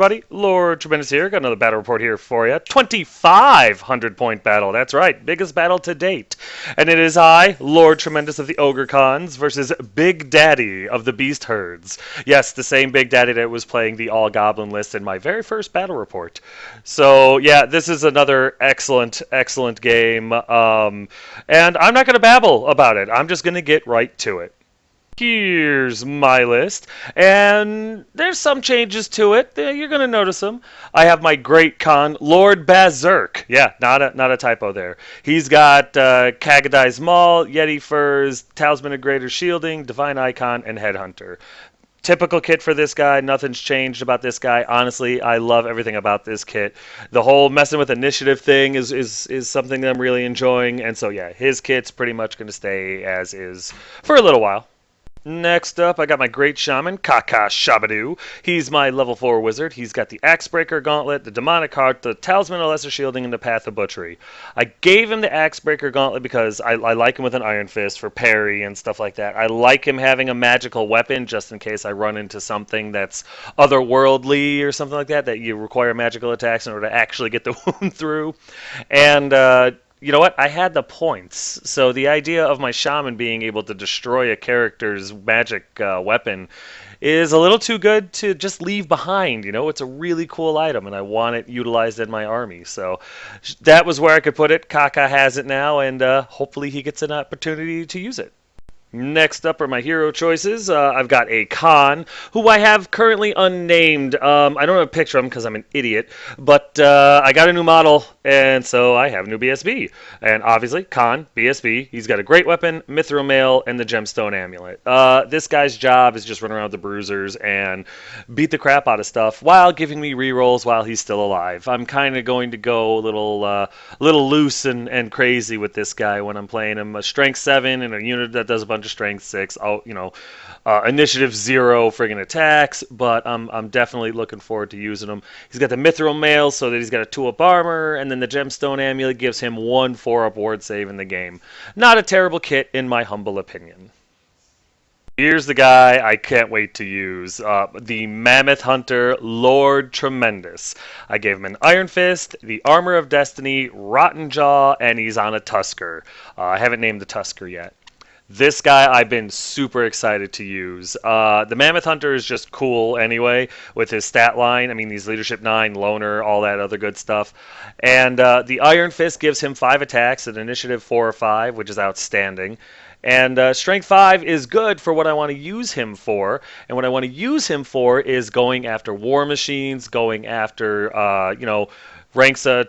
everybody? Lord Tremendous here. Got another battle report here for you. 2,500-point battle. That's right. Biggest battle to date. And it is I, Lord Tremendous of the Ogre Cons, versus Big Daddy of the Beast Herds. Yes, the same Big Daddy that was playing the All-Goblin list in my very first battle report. So, yeah, this is another excellent, excellent game. And I'm not going to babble about it. I'm just going to get right to it. Here's my list, and there's some changes to it. You're going to notice them. I have my great con, Lord Bazurk. Yeah, not a typo there. He's got Kagadai's Maul, Yeti Furs, Talisman of Greater Shielding, Divine Icon, and Headhunter. Typical kit for this guy. Nothing's changed about this guy. Honestly, I love everything about this kit. The whole messing with initiative thing is something that I'm really enjoying, and so yeah, his kit's pretty much going to stay as is for a little while. Next up, I got my Great Shaman, Kaka Shabadoo. He's my level 4 wizard. He's got the Axebreaker Gauntlet, the Demonic Heart, the Talisman of Lesser Shielding, and the Path of Butchery. I gave him the Axebreaker Gauntlet because I like him with an Iron Fist for parry and stuff like that. I like him having a magical weapon just in case I run into something that's otherworldly or something like that you require magical attacks in order to actually get the wound through. And, you know what? I had the points. So the idea of my shaman being able to destroy a character's magic weapon is a little too good to just leave behind. You know, it's a really cool item, and I want it utilized in my army. So that was where I could put it. Kaka has it now, and hopefully he gets an opportunity to use it. Next up are my hero choices. I've got a Khan, who I have currently unnamed. I don't have a picture of him because I'm an idiot, but I got a new model, and so I have a new BSB. And obviously, Khan, BSB, he's got a great weapon, Mithril Mail, and the Gemstone Amulet. This guy's job is just run around with the bruisers and beat the crap out of stuff while giving me rerolls while he's still alive. I'm kind of going to go a little loose and crazy with this guy when I'm playing him. A Strength 7 and a unit that does a bunch of Strength 6. Initiative 0 friggin' attacks, but I'm definitely looking forward to using him. He's got the Mithril Mail so that he's got a 2-up armor, and then the Gemstone Amulet gives him 1 4-up ward save in the game. Not a terrible kit in my humble opinion. Here's the guy I can't wait to use, the Mammoth Hunter, Lord Tremendous. I gave him an Iron Fist, the Armor of Destiny, Rotten Jaw, and he's on a Tusker. I haven't named the Tusker yet. This guy I've been super excited to use. The Mammoth Hunter is just cool anyway with his stat line. I mean, he's Leadership 9, Loner, all that other good stuff. And the Iron Fist gives him 5 attacks at Initiative 4 or 5, which is outstanding. And Strength 5 is good for what I want to use him for. And what I want to use him for is going after war machines, going after, ranks of,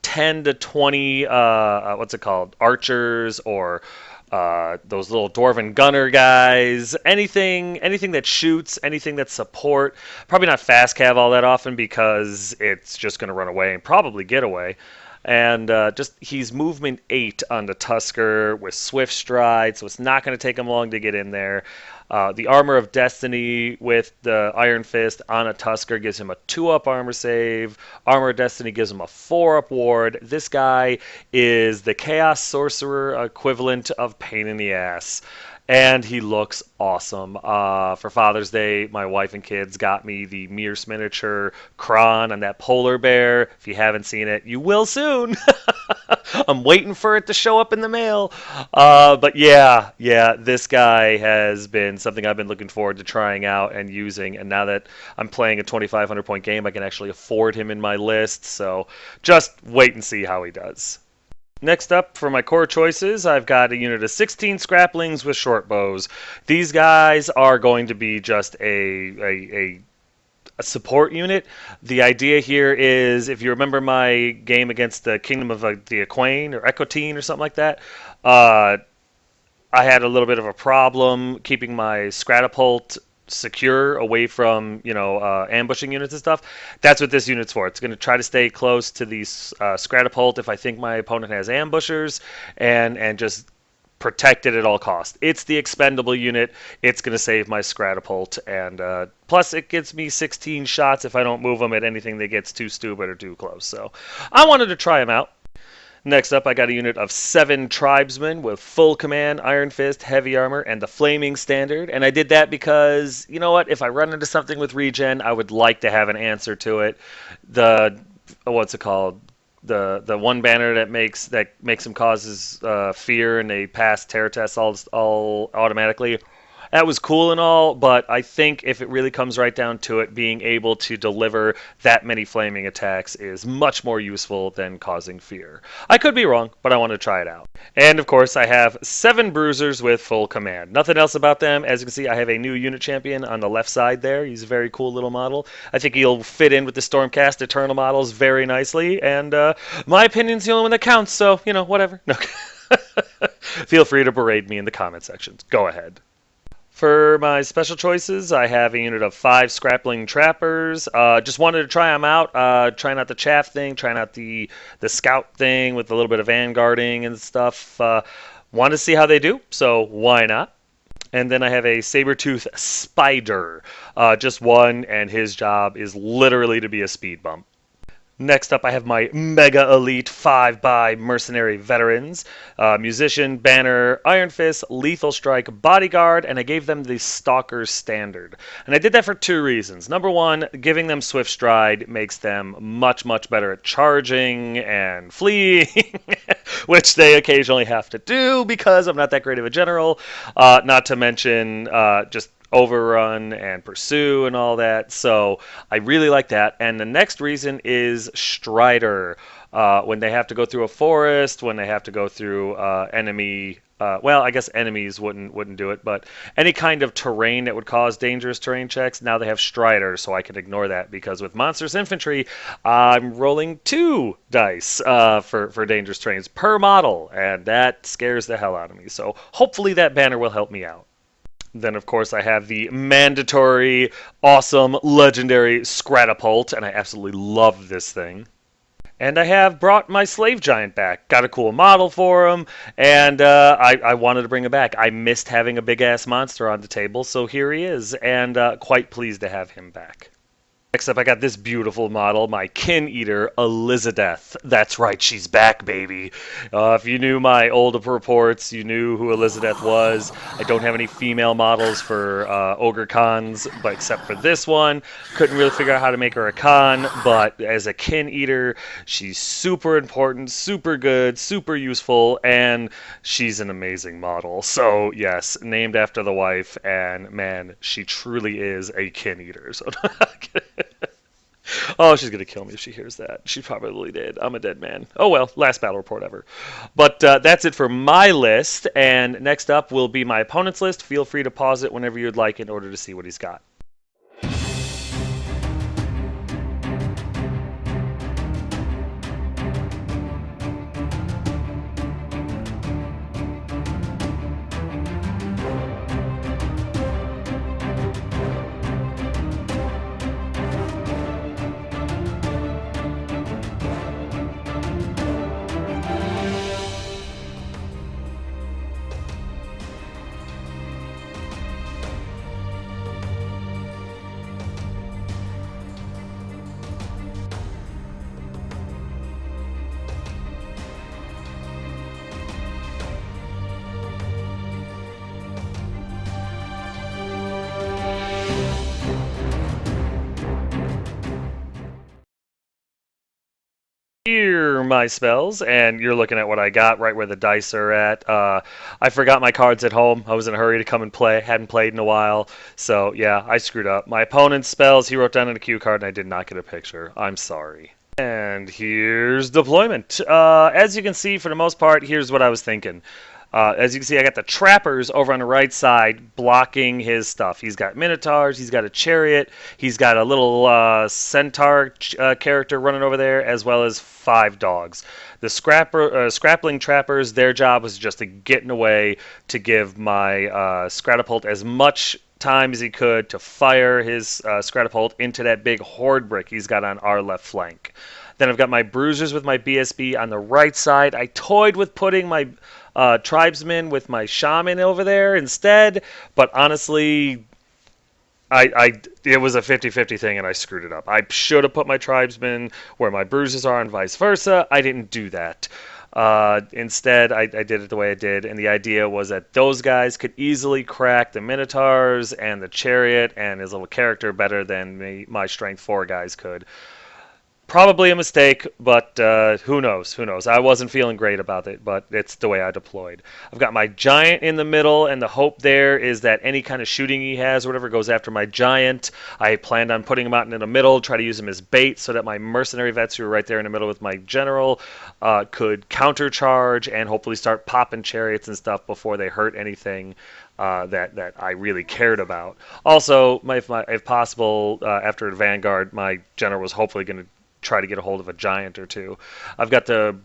10 to 20, archers or those little dwarven gunner guys, anything that shoots, anything that support. Probably not fast cav all that often because it's just going to run away and probably get away. And he's movement 8 on the Tusker with swift stride, so it's not going to take him long to get in there. The Armor of Destiny with the Iron Fist on a Tusker gives him a 2-up armor save. Armor of Destiny gives him a 4-up ward. This guy is the Chaos Sorcerer equivalent of Pain in the Ass. And he looks awesome. For Father's Day, my wife and kids got me the Mears miniature Kron on that polar bear. If you haven't seen it, you will soon. I'm waiting for it to show up in the mail. But yeah, this guy has been something I've been looking forward to trying out and using. And now that I'm playing a 2,500-point game, I can actually afford him in my list. So just wait and see how he does. Next up, for my core choices, I've got a unit of 16 scraplings with short bows. These guys are going to be just a support unit. The idea here is, if you remember my game against the Kingdom of the Equine or Equatine or something like that, I had a little bit of a problem keeping my Scratapult secure away from ambushing units and stuff. That's what this unit's for. It's going to try to stay close to these Scratapult if I think my opponent has ambushers, and just protect it at all costs. It's the expendable unit. It's going to save my Scratapult, and plus it gets me 16 shots if I don't move them at anything that gets too stupid or too close. So I wanted to try him out. Next up, I got a unit of 7 tribesmen with full command, iron fist, heavy armor, and the flaming standard. And I did that because, you know what, if I run into something with regen, I would like to have an answer to it. The, what's it called? The one banner that makes them causes fear, and they pass terror tests all automatically. That was cool and all, but I think if it really comes right down to it, being able to deliver that many flaming attacks is much more useful than causing fear. I could be wrong, but I want to try it out. And of course, I have 7 bruisers with full command. Nothing else about them. As you can see, I have a new unit champion on the left side there. He's a very cool little model. I think he'll fit in with the Stormcast Eternal models very nicely, and my opinion's the only one that counts, so, whatever. No. Feel free to berate me in the comment sections. Go ahead. For my special choices, I have a unit of 5 Scrappling Trappers. Just wanted to try them out. Trying out the chaff thing, trying out the scout thing with a little bit of vanguarding and stuff. Want to see how they do, so why not? And then I have a Sabertooth Spider. Just one, and his job is literally to be a speed bump. Next up, I have my Mega Elite 5x Mercenary Veterans, Musician, Banner, Iron Fist, Lethal Strike, Bodyguard, and I gave them the Stalker Standard. And I did that for 2 reasons. Number one, giving them Swift Stride makes them much, much better at charging and fleeing, which they occasionally have to do because I'm not that great of a general. Not to mention just overrun and pursue and all that, so I really like that. And the next reason is Strider. When they have to go through a forest, when they have to go through enemy, well, I guess enemies wouldn't do it, but any kind of terrain that would cause dangerous terrain checks, now they have Strider, so I can ignore that, because with Monsters Infantry, I'm rolling 2 dice for dangerous terrains per model, and that scares the hell out of me. So hopefully that banner will help me out. Then, of course, I have the mandatory, awesome, legendary Scratapult, and I absolutely love this thing. And I have brought my Slave Giant back. Got a cool model for him, and I wanted to bring him back. I missed having a big-ass monster on the table, so here he is, and quite pleased to have him back. Next up, I got this beautiful model, my Kin Eater, Elizabeth. That's right, she's back, baby. If you knew my old reports, you knew who Elizabeth was. I don't have any female models for Ogre Cons, but except for this one. Couldn't really figure out how to make her a con, but as a Kin Eater, she's super important, super good, super useful, and she's an amazing model. So, yes, named after the wife, and man, she truly is a Kin Eater. So, oh, she's going to kill me if she hears that. She probably did. I'm a dead man. Oh, well, last battle report ever. But that's it for my list. And next up will be my opponent's list. Feel free to pause it whenever you'd like in order to see what he's got. Here are my spells, and you're looking at what I got right where the dice are at. I forgot my cards at home. I was in a hurry to come and play. Hadn't played in a while, so yeah, I screwed up. My opponent's spells, he wrote down in a cue card, and I did not get a picture. I'm sorry. And here's deployment. As you can see, for the most part, here's what I was thinking. As you can see, I got the trappers over on the right side blocking his stuff. He's got minotaurs, he's got a chariot, he's got a little centaur character running over there, as well as 5 dogs. The scrappling trappers, their job was just to get in the way to give my Scratapult as much time as he could to fire his Scratapult into that big horde brick he's got on our left flank. Then I've got my bruisers with my BSB on the right side. I toyed with putting my tribesmen with my shaman over there instead, but honestly, it was a 50-50 thing and I screwed it up. I should have put my tribesmen where my bruisers are and vice versa. I didn't do that. Instead, I did it the way I did, and the idea was that those guys could easily crack the Minotaurs and the Chariot and his little character better than my Strength 4 guys could. Probably a mistake, but who knows? Who knows? I wasn't feeling great about it, but it's the way I deployed. I've got my giant in the middle, and the hope there is that any kind of shooting he has or whatever goes after my giant. I planned on putting him out in the middle, try to use him as bait so that my mercenary vets who are right there in the middle with my general could countercharge and hopefully start popping chariots and stuff before they hurt anything that I really cared about. Also, if possible, after Vanguard, my general was hopefully going to try to get a hold of a giant or two. I've got the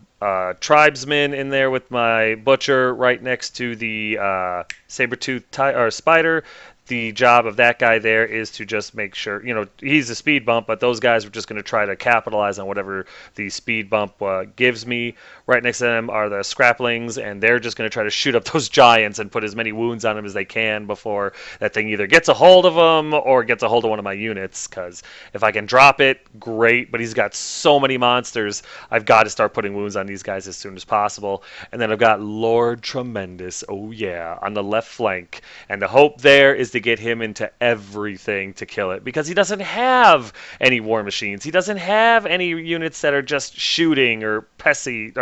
tribesman in there with my butcher right next to the saber-tooth or spider. The job of that guy there is to just make sure, he's a speed bump, but those guys are just going to try to capitalize on whatever the speed bump gives me. Right next to them are the scraplings, and they're just going to try to shoot up those giants and put as many wounds on them as they can before that thing either gets a hold of them or gets a hold of one of my units, because if I can drop it, great, but he's got so many monsters, I've got to start putting wounds on these guys as soon as possible. And then I've got Lord Tremendous, oh yeah, on the left flank, and the hope there is to get him into everything to kill it, because he doesn't have any war machines. He doesn't have any units that are just shooting or pesty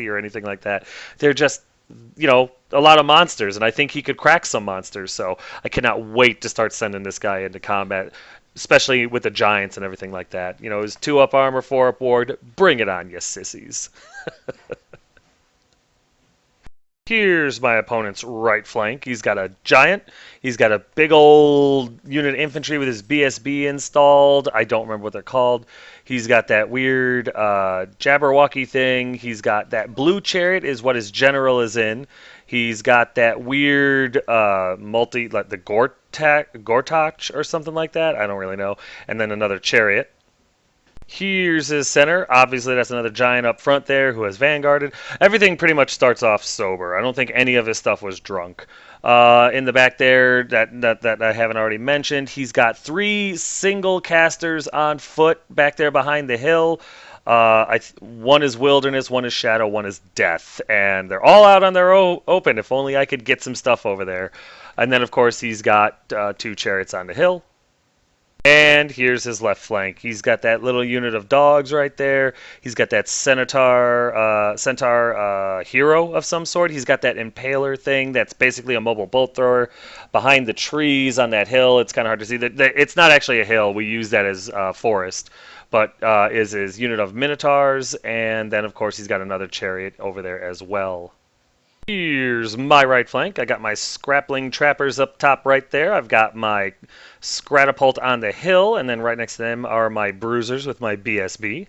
or anything like that. They're just, a lot of monsters, and I think he could crack some monsters. So I cannot wait to start sending this guy into combat, especially with the giants and everything like that. His 2-up armor, 4-up ward. Bring it on, you sissies. Here's my opponent's right flank. He's got a giant. He's got a big old unit of infantry with his BSB installed. I don't remember what they're called. He's got that weird Jabberwocky thing. He's got that blue chariot is what his general is in. He's got that weird like the Gortach or something like that. I don't really know. And then another chariot. Here's his center. Obviously, that's another giant up front there who has vanguarded. Everything pretty much starts off sober. I don't think any of his stuff was drunk. In the back there, that I haven't already mentioned, he's got 3 single casters on foot back there behind the hill. One is Wilderness, one is Shadow, one is Death, and they're all out on their open. If only I could get some stuff over there. And then, of course, he's got 2 chariots on the hill. And here's his left flank. He's got that little unit of dogs right there. He's got that centaur hero of some sort. He's got that impaler thing that's basically a mobile bolt thrower behind the trees on that hill. It's kind of hard to see. It's not actually a hill. We use that as forest. But is his unit of minotaurs. And then, of course, he's got another chariot over there as well. Here's my right flank. I got my scrappling trappers up top right there. I've got my scratapult on the hill, and then right next to them are my bruisers with my BSB.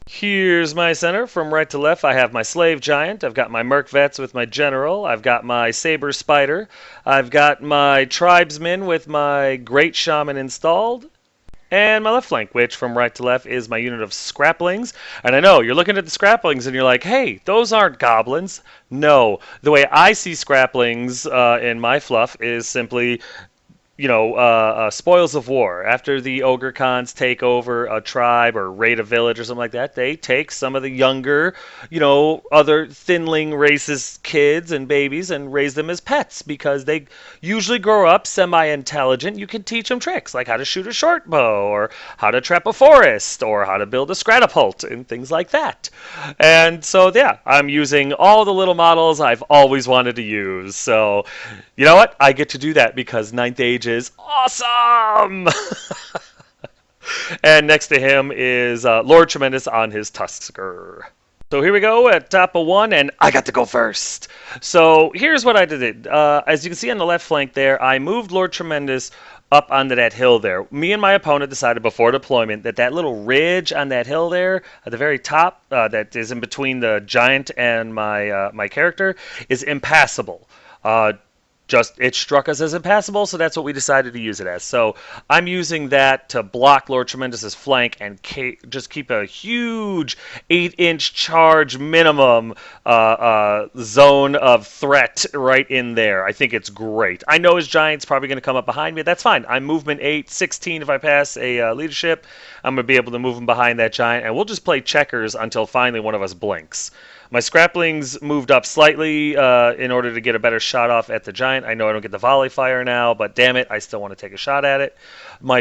Here's my center. From right to left, I have my slave giant. I've got my merc vets with my general. I've got my saber spider. I've got my tribesmen with my great shaman installed. And my left flank, which from right to left is my unit of scraplings. And I know, you're looking at the scraplings and you're like, hey, those aren't goblins. No, the way I see scraplings in my fluff is simply spoils of war. After the ogre cons take over a tribe or raid a village or something like that, they take some of the younger, other thinling racist kids and babies and raise them as pets, because they usually grow up semi-intelligent. You can teach them tricks like how to shoot a short bow or how to trap a forest or how to build a scratapult and things like that. And so, yeah, I'm using all the little models I've always wanted to use. So, you know what? I get to do that because 9th Age is awesome! And next to him is Lord Tremendous on his Tusker. So here we go at top of 1, and I got to go first. So here's what I did. As you can see on the left flank there, I moved Lord Tremendous up onto that hill there. Me and my opponent decided before deployment that little ridge on that hill there at the very top that is in between the giant and my character is impassable. It struck us as impassable, so that's what we decided to use it as. So I'm using that to block Lord Tremendous's flank and just keep a huge 8-inch charge minimum zone of threat right in there. I think it's great. I know his giant's probably going to come up behind me. That's fine. I'm movement 8, 16 if I pass a leadership. I'm going to be able to move him behind that giant, and we'll just play checkers until finally one of us blinks. My scraplings moved up slightly in order to get a better shot off at the giant. I know I don't get the volley fire now, but damn it, I still want to take a shot at it. My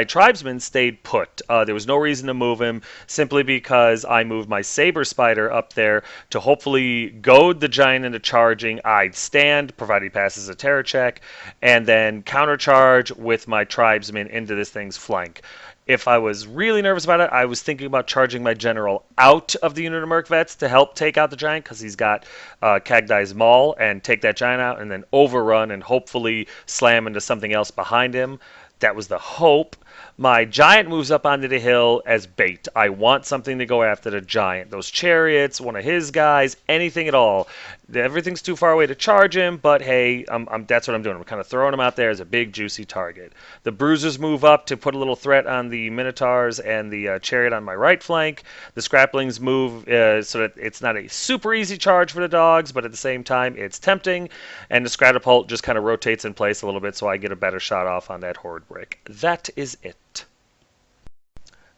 tribesman stayed put. There was no reason to move him, simply because I moved my saber spider up there to hopefully goad the giant into charging. I'd stand, provided he passes a terror check, and then countercharge with my tribesman into this thing's flank. If I was really nervous about it, I was thinking about charging my general out of the unit of Merc Vets to help take out the giant, because he's got Cagdi's Maul, and take that giant out and then overrun and hopefully slam into something else behind him. That was the hope. My giant moves up onto the hill as bait. I want something to go after the giant. Those chariots, one of his guys, anything at all. Everything's too far away to charge him, but hey, that's what I'm doing. I'm kind of throwing him out there as a big, juicy target. The bruisers move up to put a little threat on the minotaurs and the chariot on my right flank. The scraplings move so that it's not a super easy charge for the dogs, but at the same time, it's tempting. And the scratapult just kind of rotates in place a little bit so I get a better shot off on that horde brick. That is it.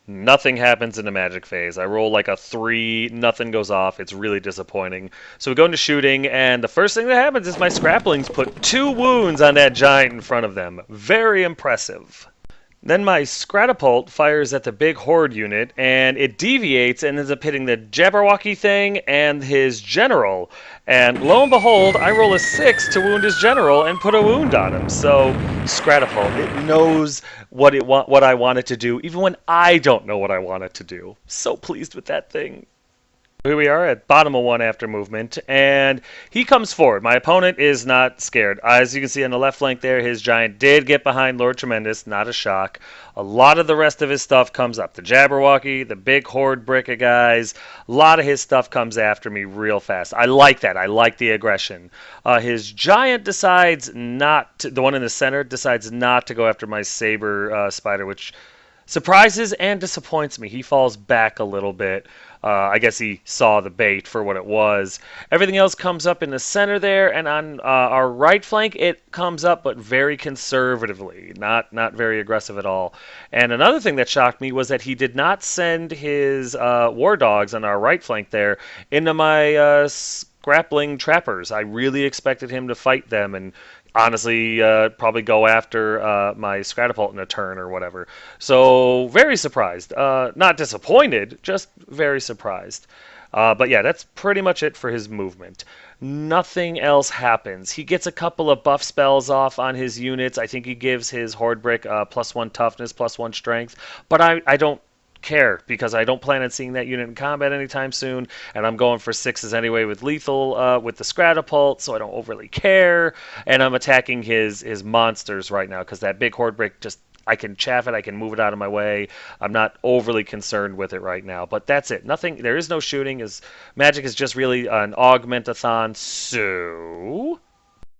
Nothing happens in the magic phase. I roll like a 3, nothing goes off. It's really disappointing. So we go into shooting, and the first thing that happens is my scraplings put 2 wounds on that giant in front of them. Very impressive. Then my Scratapult fires at the big horde unit, and it deviates and ends up hitting the Jabberwocky thing and his general. And lo and behold, I roll a 6 to wound his general and put a wound on him. So Scratapult, it knows what I want it to do, even when I don't know what I want it to do. So pleased with that thing. Here we are at bottom of 1 after movement, and he comes forward. My opponent is not scared. As you can see on the left flank there, his giant did get behind Lord Tremendous, not a shock. A lot of the rest of his stuff comes up. The Jabberwocky, the big horde brick of guys, a lot of his stuff comes after me real fast. I like that. I like the aggression. His giant decides not to, the one in the center, decides not to go after my saber spider, which surprises and disappoints me. He falls back a little bit. I guess he saw the bait for what it was. Everything else comes up in the center there, and on our right flank, it comes up, but very conservatively, not very aggressive at all. And another thing that shocked me was that he did not send his war dogs on our right flank there into my grappling trappers. I really expected him to fight them and honestly probably go after my Scratapult in a turn or whatever. So very surprised. Not disappointed, just very surprised. But yeah, that's pretty much it for his movement. Nothing else happens. He gets a couple of buff spells off on his units. I think he gives his Horde Brick +1 toughness, +1 strength. But I don't care, because I don't plan on seeing that unit in combat anytime soon, and I'm going for 6s anyway with lethal with the Scratapult, so I don't overly care, and I'm attacking his monsters right now, because that big horde brick, just I can chaff it, I can move it out of my way. I'm not overly concerned with it right now, but that's it. Nothing. There is no shooting. Magic is just really an augment-a-thon, so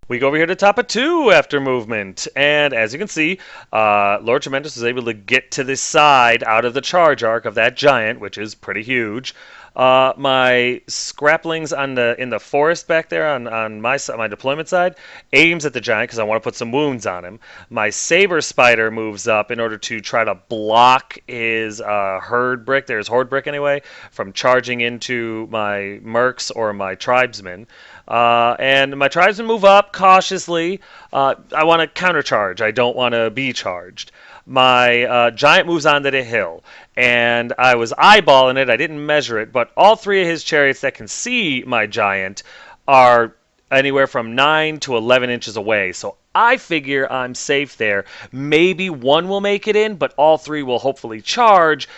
we go over here to top of 2 after movement, and as you can see, Lord Tremendous was able to get to the side out of the charge arc of that giant, which is pretty huge. My scraplings in the forest back there on my deployment side aims at the giant because I want to put some wounds on him. My saber spider moves up in order to try to block his horde brick anyway, from charging into my mercs or my tribesmen. And my tribesmen move up cautiously. I want to countercharge. I don't want to be charged. My giant moves onto the hill, and I was eyeballing it. I didn't measure it, but all 3 of his chariots that can see my giant are anywhere from 9 to 11 inches away. So I figure I'm safe there. Maybe 1 will make it in, but all 3 will hopefully charge.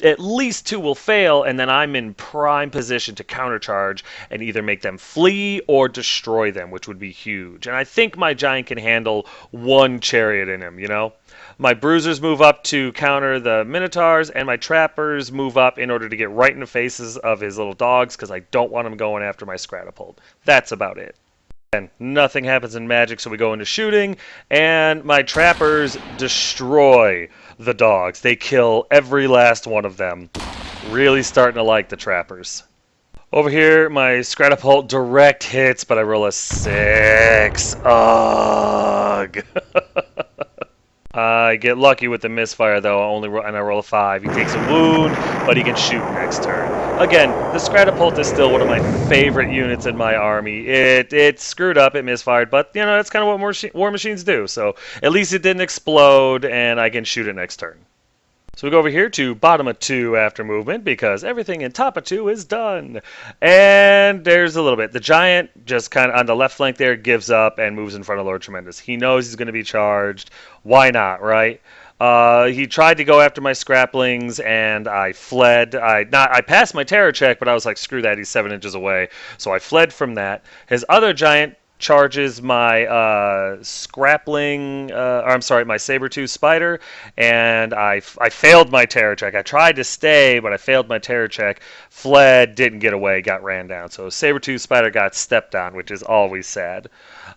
At least 2 will fail, and then I'm in prime position to countercharge and either make them flee or destroy them, which would be huge. And I think my giant can handle 1 chariot in him, you know? My bruisers move up to counter the minotaurs, and my trappers move up in order to get right in the faces of his little dogs, because I don't want them going after my Scratapult. That's about it. And nothing happens in magic, so we go into shooting, and my trappers destroy the dogs. They kill every last one of them. Really starting to like the trappers. Over here, my Scratapult direct hits, but I roll a 6. Ugh. I get lucky with the misfire, though, and I roll a 5. He takes a wound, but he can shoot next turn. Again, the Scratapult is still one of my favorite units in my army. It screwed up, it misfired, but, you know, that's kind of what war machines do. So at least it didn't explode, and I can shoot it next turn. So we go over here to bottom of 2 after movement because everything in top of 2 is done. And there's a little bit. The giant just kind of on the left flank there gives up and moves in front of Lord Tremendous. He knows he's going to be charged. Why not, right? He tried to go after my scraplings and I fled. I passed my terror check, but I was like, screw that, he's 7 inches away. So I fled from that. His other giant charges my scrappling, or I'm sorry, my saber-tooth spider, and I failed my terror check. I tried to stay, but I failed my terror check, fled, didn't get away, got ran down. So saber-tooth spider got stepped on, which is always sad.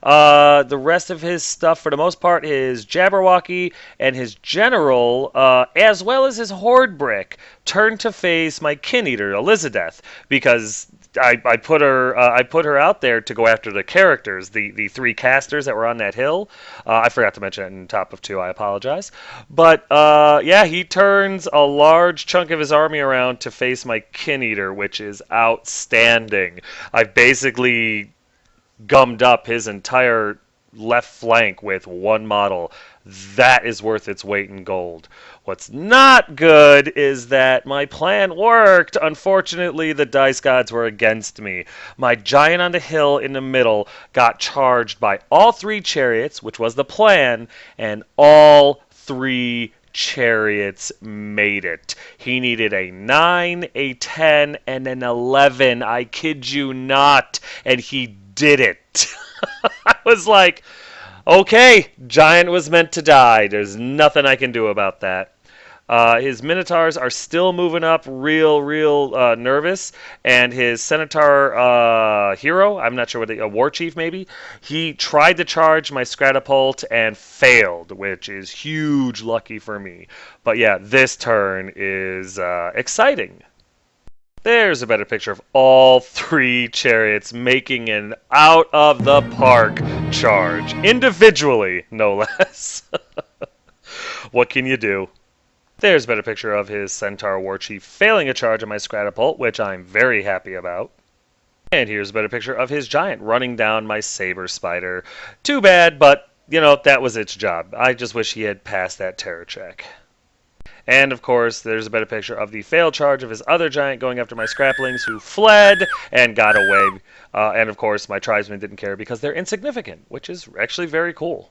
The rest of his stuff, for the most part, his Jabberwocky and his General, as well as his Horde Brick, turned to face my Kin Eater, Elizabeth, because I put her out there to go after the characters, the 3 casters that were on that hill. I forgot to mention it in top of 2. I apologize. But yeah, he turns a large chunk of his army around to face my Kin Eater, which is outstanding. I've basically gummed up his entire left flank with one model. That is worth its weight in gold. What's not good is that my plan worked. Unfortunately, the dice gods were against me. My giant on the hill in the middle got charged by all 3 chariots, which was the plan, and all 3 chariots made it. He needed a 9, a 10, and an 11. I kid you not. And he did it. I was like, okay, giant was meant to die. There's nothing I can do about that. His Minotaurs are still moving up real nervous. And his Centaur hero, I'm not sure what, a war chief maybe, he tried to charge my Scratapult and failed, which is huge lucky for me. But yeah, this turn is exciting. There's a better picture of all 3 chariots making an out of the park charge. Individually, no less. What can you do? There's a better picture of his Centaur Warchief failing a charge on my Scratapult, which I'm very happy about. And here's a better picture of his giant running down my Saber Spider. Too bad, but, you know, that was its job. I just wish he had passed that terror check. And, of course, there's a better picture of the failed charge of his other giant going after my scraplings, who fled and got away. And, of course, my tribesmen didn't care because they're insignificant, which is actually very cool.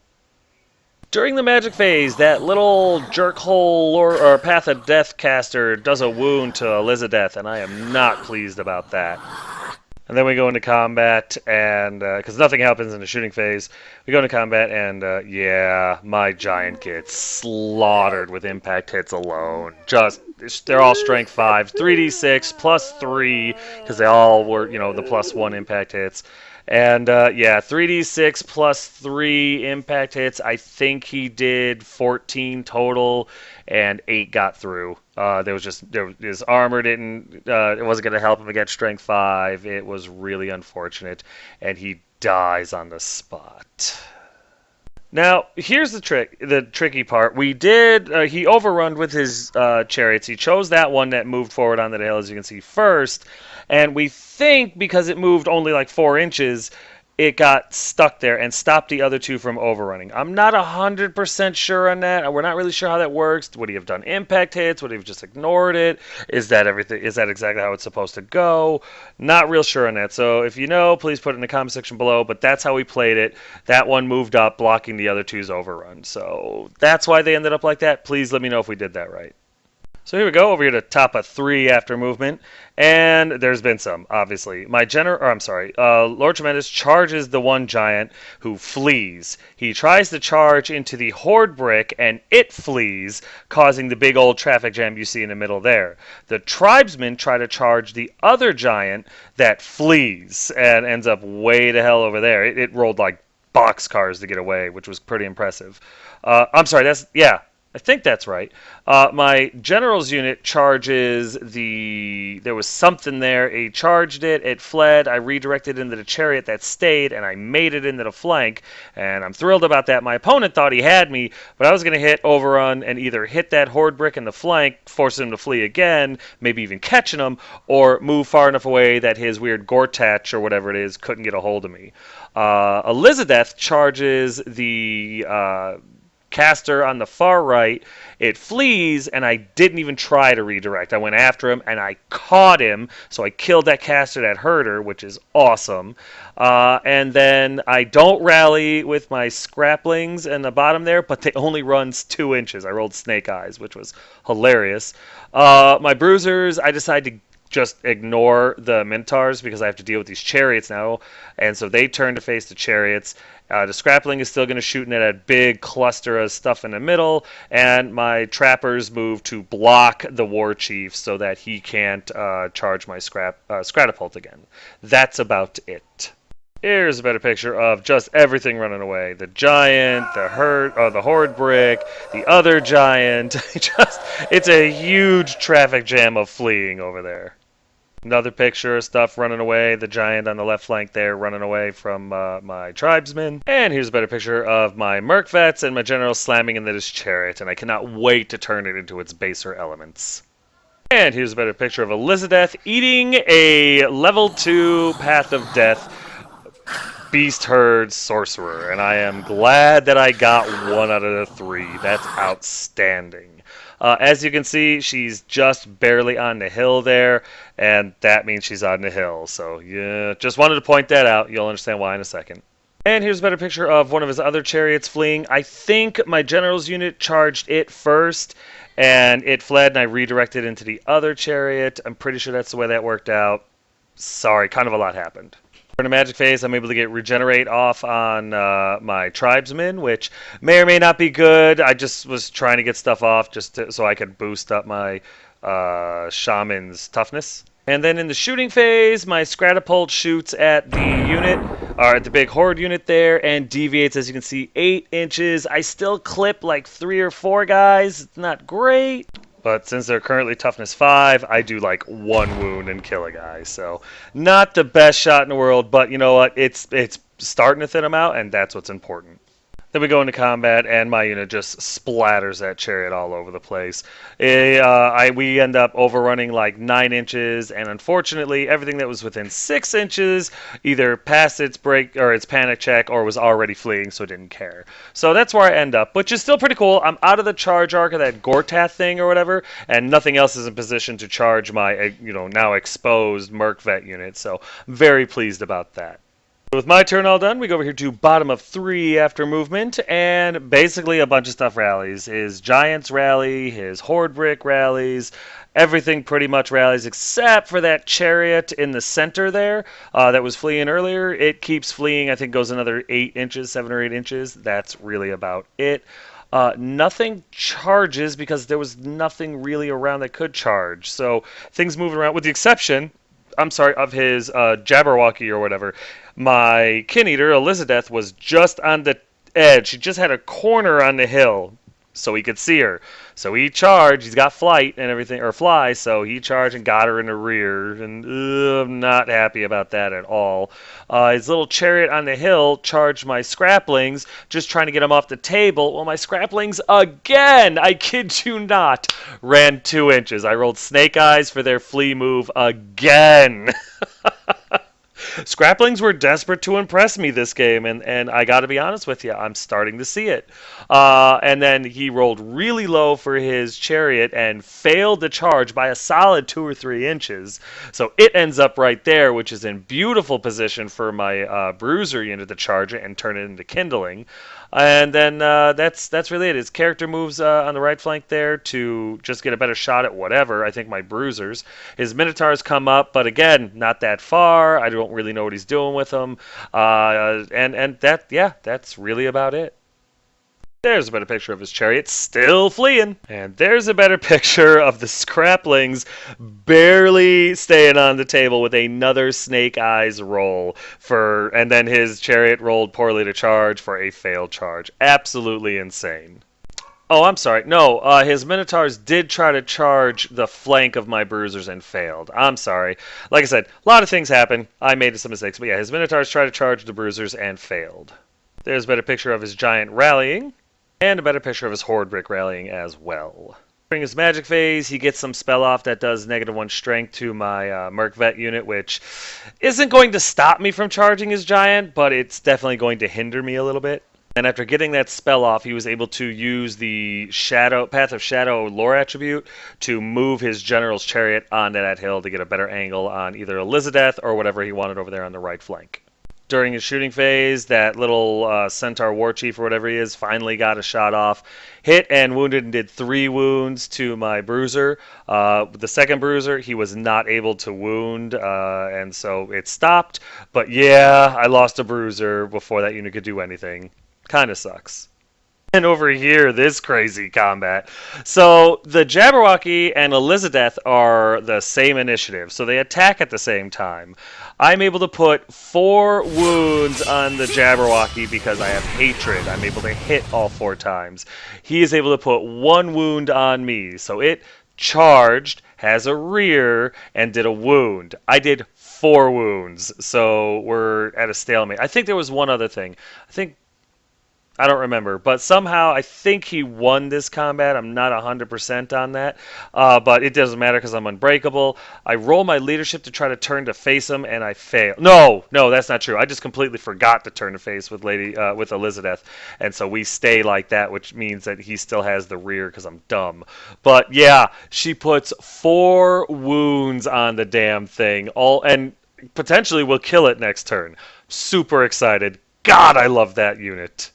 During the magic phase, that little jerkhole or Path of Death caster does a wound to Elizabeth, and I am not pleased about that. And then we go into combat, and because nothing happens in the shooting phase, we go into combat, and yeah, my giant gets slaughtered with impact hits alone. They're all strength 5, 3d6 plus 3, because they all were, you know, the plus 1 impact hits. And yeah, 3d6 plus 3 impact hits. I think he did 14 total, and 8 got through. His armor didn't. It wasn't going to help him against strength 5. It was really unfortunate, and he dies on the spot. Now, here's the tricky part. He overrun with his chariots. He chose that one that moved forward on the hill, as you can see, first. And we think because it moved only like 4 inches, it got stuck there and stopped the other 2 from overrunning. I'm not 100% sure on that. We're not really sure how that works. Would he have done impact hits? Would he have just ignored it? Is that everything? Is that exactly how it's supposed to go? Not real sure on that. So if you know, please put it in the comment section below. But that's how we played it. That one moved up, blocking the other 2's overrun. So that's why they ended up like that. Please let me know if we did that right. So here we go, over here to top of 3 after movement, and there's been some, obviously. Lord Tremendous charges the one giant who flees. He tries to charge into the Horde Brick, and it flees, causing the big old traffic jam you see in the middle there. The tribesmen try to charge the other giant that flees, and ends up way to hell over there. It rolled like boxcars to get away, which was pretty impressive. I think that's right. My general's unit charges there was something there. He charged it, it fled, I redirected into the chariot that stayed, and I made it into the flank, and I'm thrilled about that. My opponent thought he had me, but I was going to hit overrun and either hit that horde brick in the flank, forcing him to flee again, maybe even catching him, or move far enough away that his weird Gortatch or whatever it is couldn't get a hold of me. Elizabeth charges the caster on the far right. It flees, and I didn't even try to redirect. I went after him, and I caught him, so I killed that caster that hurt her, which is awesome. And then I don't rally with my scraplings in the bottom there, but they only run 2 inches. I rolled snake eyes, which was hilarious. My bruisers, I decided to just ignore the Minotaurs because I have to deal with these chariots now, and so they turn to face the chariots. The scrappling is still going to shoot in that big cluster of stuff in the middle, and my trappers move to block the war chief so that he can't charge my scratapult again. That's about it. Here's a better picture of just everything running away. The giant, the horde brick, the other giant. It's a huge traffic jam of fleeing over there. Another picture of stuff running away. The giant on the left flank there running away from my tribesmen. And here's a better picture of my merc vets and my general slamming into this chariot. And I cannot wait to turn it into its baser elements. And here's a better picture of Elizabeth eating a level 2 Path of Death Beast Herd Sorcerer, and I am glad that I got 1 out of the 3. That's outstanding. As you can see, she's just barely on the hill there, and that means she's on the hill. So, yeah, just wanted to point that out. You'll understand why in a second. And here's a better picture of one of his other chariots fleeing. I think my general's unit charged it first, and it fled, and I redirected into the other chariot. I'm pretty sure that's the way that worked out. Sorry, kind of a lot happened. In a magic phase, I'm able to get regenerate off on my tribesmen, which may or may not be good. I just was trying to get stuff off so I could boost up my shaman's toughness. And then in the shooting phase, my Scratapult shoots at the unit, or at the big horde unit there, and deviates, as you can see, 8 inches. I still clip like 3 or 4 guys. It's not great. But since they're currently toughness 5, I do like 1 wound and kill a guy. So not the best shot in the world, but you know what? It's starting to thin them out, and that's what's important. Then we go into combat, and my unit just splatters that chariot all over the place. We end up overrunning like 9 inches, and unfortunately, everything that was within 6 inches either passed its break or its panic check, or was already fleeing, so it didn't care. So that's where I end up, which is still pretty cool. I'm out of the charge arc of that Gortath thing or whatever, and nothing else is in position to charge my now exposed Merc Vet unit. So I'm very pleased about that. With my turn all done, we go over here to bottom of 3 after movement, and basically a bunch of stuff rallies. His Giants rally, his Horde Brick rallies, everything pretty much rallies except for that chariot in the center there that was fleeing earlier. It keeps fleeing, I think goes another 8 inches, 7 or 8 inches. That's really about it. Nothing charges because there was nothing really around that could charge. So things moving around, with the exception, of his Jabberwocky or whatever. My Kin Eater, Elizabeth, was just on the edge. She just had a corner on the hill so he could see her. So he charged. He's got flight and everything, or fly, so he charged and got her in the rear. And I'm not happy about that at all. His little chariot on the hill charged my scraplings, just trying to get them off the table. Well, my scraplings, again, I kid you not, ran 2 inches. I rolled snake eyes for their flee move again. Scraplings were desperate to impress me this game, and I got to be honest with you, I'm starting to see it. And then he rolled really low for his chariot and failed to charge by a solid 2 or 3 inches. So it ends up right there, which is in beautiful position for my bruiser unit to charge it and turn it into kindling. And then that's really it. His character moves on the right flank there to just get a better shot at whatever. I think my bruisers. His Minotaurs come up, but again, not that far. I don't really know what he's doing with them. That's really about it. There's a better picture of his chariot still fleeing. And there's a better picture of the scraplings barely staying on the table with another snake eyes roll and then his chariot rolled poorly to charge for a failed charge. Absolutely insane. Oh, I'm sorry. No, his Minotaurs did try to charge the flank of my Bruisers and failed. I'm sorry. Like I said, a lot of things happen. I made some mistakes. But yeah, his Minotaurs tried to charge the Bruisers and failed. There's a better picture of his Giant rallying, and a better picture of his Horde Brick rallying as well. During his magic phase, he gets some spell off that does -1 strength to my Merc Vet unit, which isn't going to stop me from charging his Giant, but it's definitely going to hinder me a little bit. And after getting that spell off, he was able to use the Path of Shadow lore attribute to move his General's Chariot onto that hill to get a better angle on either Elizabeth or whatever he wanted over there on the right flank. During his shooting phase, that little Centaur War Chief or whatever he is finally got a shot off, hit and wounded and did 3 wounds to my Bruiser. The second Bruiser, he was not able to wound, and so it stopped. But yeah, I lost a Bruiser before that unit could do anything. Kind of sucks. And over here, this crazy combat. So the Jabberwocky and Elizabeth are the same initiative, so they attack at the same time. I'm able to put 4 wounds on the Jabberwocky because I have Hatred. I'm able to hit all 4 times. He is able to put 1 wound on me, so it charged, has a rear, and did a wound. I did 4 wounds, so we're at a stalemate. I think there was one other thing. I don't remember, but somehow I think he won this combat. I'm not 100% on that, but it doesn't matter because I'm unbreakable. I roll my leadership to try to turn to face him, and I fail. No, that's not true. I just completely forgot to turn to face with with Elizabeth, and so we stay like that, which means that he still has the rear because I'm dumb. But yeah, she puts 4 wounds on the damn thing, and potentially will kill it next turn. Super excited. God, I love that unit.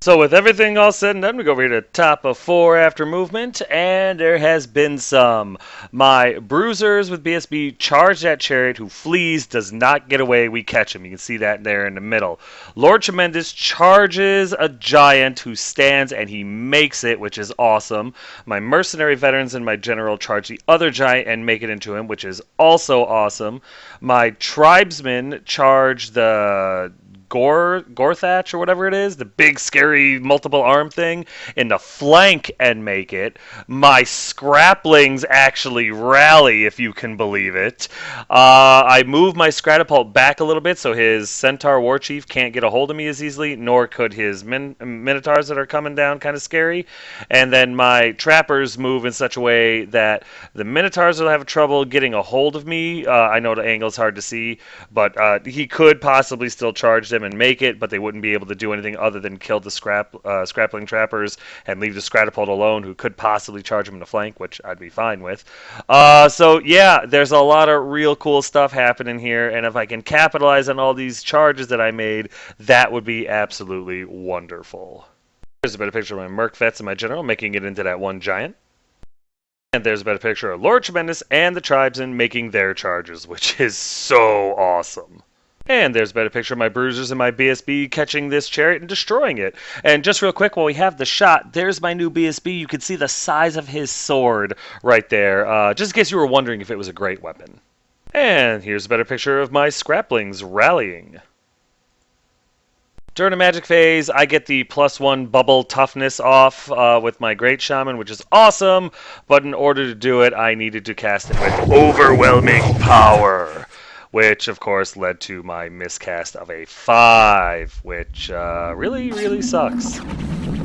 So with everything all said and done, we go over here to top of 4 after movement, and there has been some. My Bruisers with BSB charge that Chariot, who flees, does not get away, we catch him. You can see that there in the middle. Lord Tremendous charges a Giant who stands, and he makes it, which is awesome. My Mercenary Veterans and my General charge the other Giant and make it into him, which is also awesome. My Tribesmen charge the Gorthatch or whatever it is, the big scary multiple arm thing, in the flank and make it. My Scraplings actually rally, if you can believe it. I move my Scratapult back a little bit so his Centaur War Chief can't get a hold of me as easily, nor could his Minotaurs that are coming down kind of scary. And then my Trappers move in such a way that the Minotaurs will have trouble getting a hold of me. I know the angle's hard to see, but he could possibly still charge them and make it, but they wouldn't be able to do anything other than kill the Scrapling Trappers and leave the Scratapult alone, who could possibly charge him in the flank, which I'd be fine with. So yeah, there's a lot of real cool stuff happening here, and if I can capitalize on all these charges that I made, that would be absolutely wonderful. Here's a better picture of my Merc Vets and my General making it into that 1 Giant. And there's a better picture of Lord Tremendous and the Tribesmen making their charges, which is so awesome. And there's a better picture of my Bruisers and my BSB catching this Chariot and destroying it. And just real quick, while we have the shot, there's my new BSB. You can see the size of his sword right there, just in case you were wondering if it was a great weapon. And here's a better picture of my Scraplings rallying. During the magic phase, I get the +1 bubble toughness off with my Great Shaman, which is awesome, but in order to do it, I needed to cast it with overwhelming power, which of course led to my miscast of a 5, which really sucks.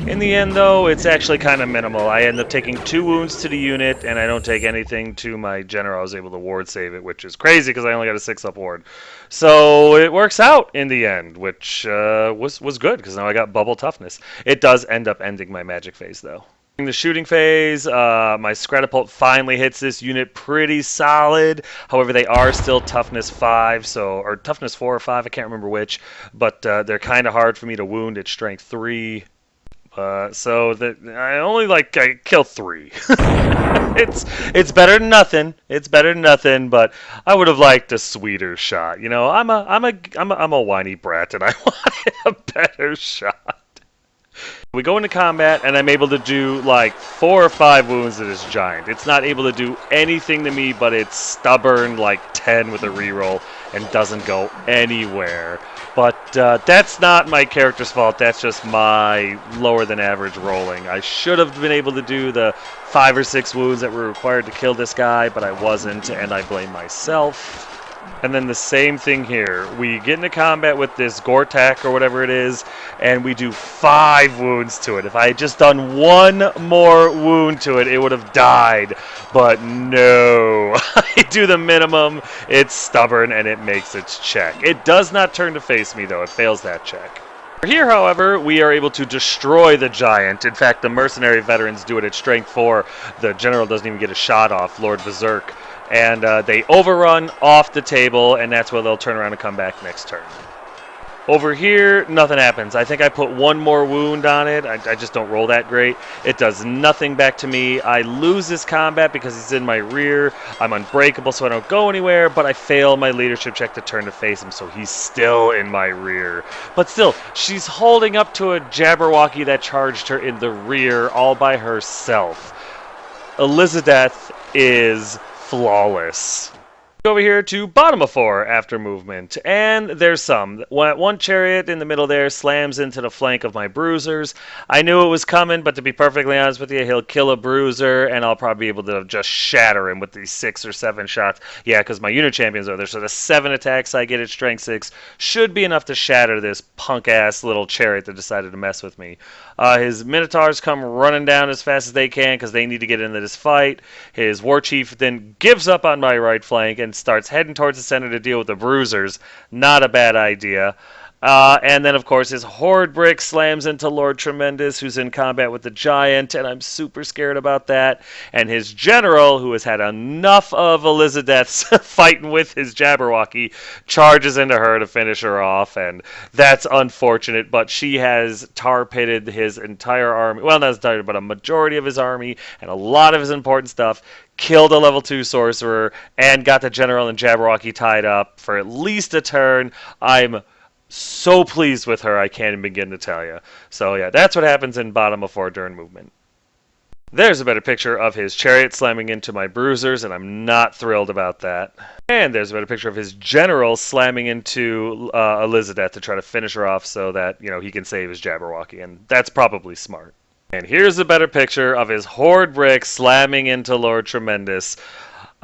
In the end, though, it's actually kind of minimal. I end up taking 2 wounds to the unit, and I don't take anything to my General. I was able to ward save it, which is crazy because I only got a 6-up ward. So it works out in the end, which was good because now I got bubble toughness. It does end up ending my magic phase, though. In the shooting phase, my Scratapult finally hits this unit pretty solid. However, they are still toughness 5, or toughness 4 or 5, I can't remember which, but they're kind of hard for me to wound at strength 3. So that I kill 3. It's better than nothing. It's better than nothing, but I would have liked a sweeter shot. You know, I'm a whiny brat, and I wanted a better shot. We go into combat, and I'm able to do like 4 or 5 wounds to this Giant. It's not able to do anything to me, but it's stubborn like 10 with a reroll and doesn't go anywhere. But that's not my character's fault. That's just my lower than average rolling. I should have been able to do the 5 or 6 wounds that were required to kill this guy, but I wasn't, and I blame myself. And then the same thing here. We get into combat with this Gortak or whatever it is, and we do 5 wounds to it. If I had just done 1 more wound to it, it would have died. But no. I do the minimum. It's stubborn, and it makes its check. It does not turn to face me, though. It fails that check. Here, however, we are able to destroy the giant. In fact, the mercenary veterans do it at strength 4. The general doesn't even get a shot off, Lord Berserk. And they overrun off the table, and that's where they'll turn around and come back next turn. Over here, nothing happens. I think I put 1 more wound on it. I just don't roll that great. It does nothing back to me. I lose this combat because he's in my rear. I'm unbreakable, so I don't go anywhere, but I fail my leadership check to turn to face him, so he's still in my rear. But still, she's holding up to a Jabberwocky that charged her in the rear all by herself. Elizabeth is flawless. Over here to bottom of 4 after movement, and there's some. One chariot in the middle there slams into the flank of my bruisers. I knew it was coming, but to be perfectly honest with you, he'll kill a bruiser, and I'll probably be able to just shatter him with these 6 or 7 shots. Yeah, because my unit champions are there, so the 7 attacks I get at strength 6 should be enough to shatter this punk-ass little chariot that decided to mess with me. His Minotaurs come running down as fast as they can because they need to get into this fight. His War Chief then gives up on my right flank and starts heading towards the center to deal with the bruisers. Not a bad idea. And then, of course, his Horde Brick slams into Lord Tremendous, who's in combat with the Giant, and I'm super scared about that. And his General, who has had enough of Elizabeth's fighting with his Jabberwocky, charges into her to finish her off, and that's unfortunate, but she has tar-pitted his entire army. Well, not entirely, but a majority of his army, and a lot of his important stuff. Killed a level 2 sorcerer, and got the General and Jabberwocky tied up for at least a turn. I'm so pleased with her, I can't even begin to tell you. So yeah, that's what happens in bottom of 4 during movement. There's a better picture of his chariot slamming into my bruisers, and I'm not thrilled about that. And there's a better picture of his general slamming into Elizabeth to try to finish her off so that, you know, he can save his Jabberwocky, and that's probably smart. And here's a better picture of his Horde Brick slamming into Lord Tremendous.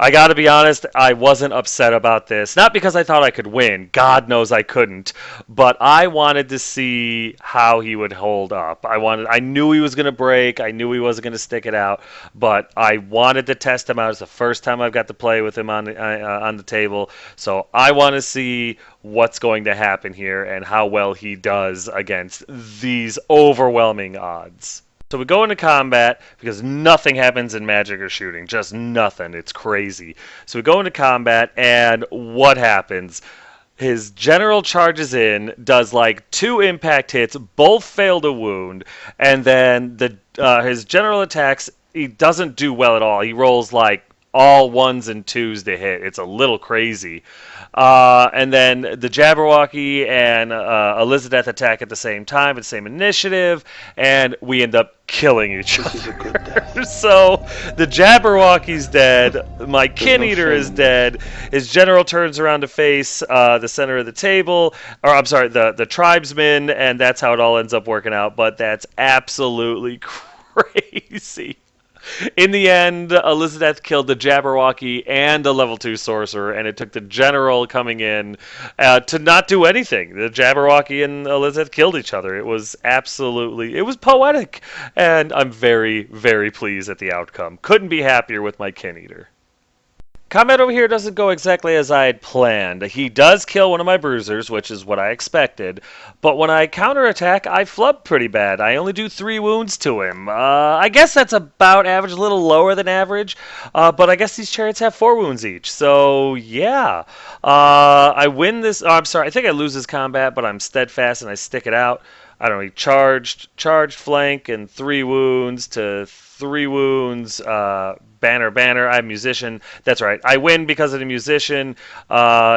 I gotta be honest, I wasn't upset about this. Not because I thought I could win. God knows I couldn't. But I wanted to see how he would hold up. I knew he was gonna break. I knew he wasn't gonna stick it out. But I wanted to test him out. It's the first time I've got to play with him on the table. So I want to see what's going to happen here and how well he does against these overwhelming odds. So we go into combat because nothing happens in magic or shooting. Just nothing. It's crazy. So we go into combat, and what happens? His general charges in, does like 2 impact hits, both fail to wound, and then his general attacks, he doesn't do well at all. He rolls like all 1s and 2s to hit. It's a little crazy. And then the Jabberwocky and Elizabeth attack at the same time, at the same initiative, and we end up killing each other. So the Jabberwocky's dead, my Kin Eater is dead, his general turns around to face the center of the table, or I'm sorry, the tribesmen, and that's how it all ends up working out, but that's absolutely crazy. In the end, Elizabeth killed the Jabberwocky and a level 2 sorcerer, and it took the general coming in to not do anything. The Jabberwocky and Elizabeth killed each other. It was poetic, and I'm very, very pleased at the outcome. Couldn't be happier with my Kin Eater. Combat over here doesn't go exactly as I had planned. He does kill one of my bruisers, which is what I expected, but when I counterattack, I flub pretty bad. I only do 3 wounds to him. I guess that's about average, a little lower than average, but I guess these chariots have 4 wounds each, so yeah. I win this, I'm sorry, I think I lose this combat, but I'm steadfast and I stick it out. I don't know, he charged flank and 3 wounds to 3 wounds, banner, I'm musician. That's right. I win because of the musician.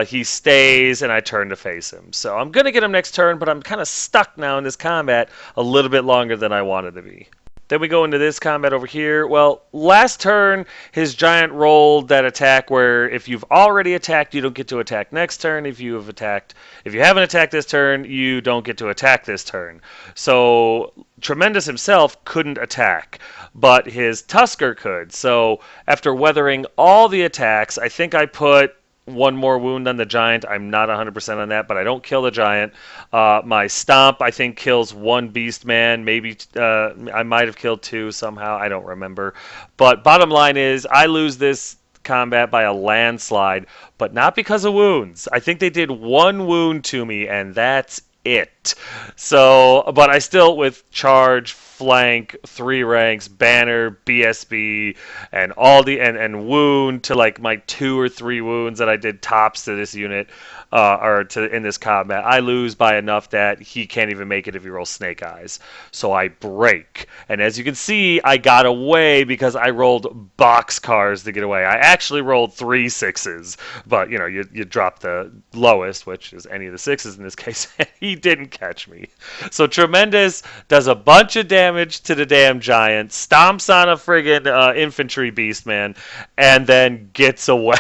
He stays, and I turn to face him. So I'm going to get him next turn, but I'm kind of stuck now in this combat a little bit longer than I wanted to be. Then we go into this combat over here. Well, last turn, his giant rolled that attack where if you've already attacked, you don't get to attack next turn. If you haven't attacked this turn, you don't get to attack this turn. So Tremendous himself couldn't attack, but his Tusker could. So after weathering all the attacks, I think I put one more wound on the giant. I'm not 100% on that, but I don't kill the giant. My stomp, I think, kills one beast man. Maybe I might have killed two somehow. I don't remember. But bottom line is, I lose this combat by a landslide, but not because of wounds. I think they did one wound to me, and that's it. So, but I still, with charge, flank, 3 ranks, banner, BSB, and all the and wound to like my 2 or 3 wounds that I did tops to this unit, or to in this combat, I lose by enough that he can't even make it if he rolls Snake Eyes. So I break, and as you can see, I got away because I rolled boxcars to get away. I actually rolled 3 6s, but you know, you drop the lowest, which is any of the 6s in this case, and he didn't catch me. So Tremendous does a bunch of damage to the damn giant, stomps on a friggin' infantry beast man, and then gets away.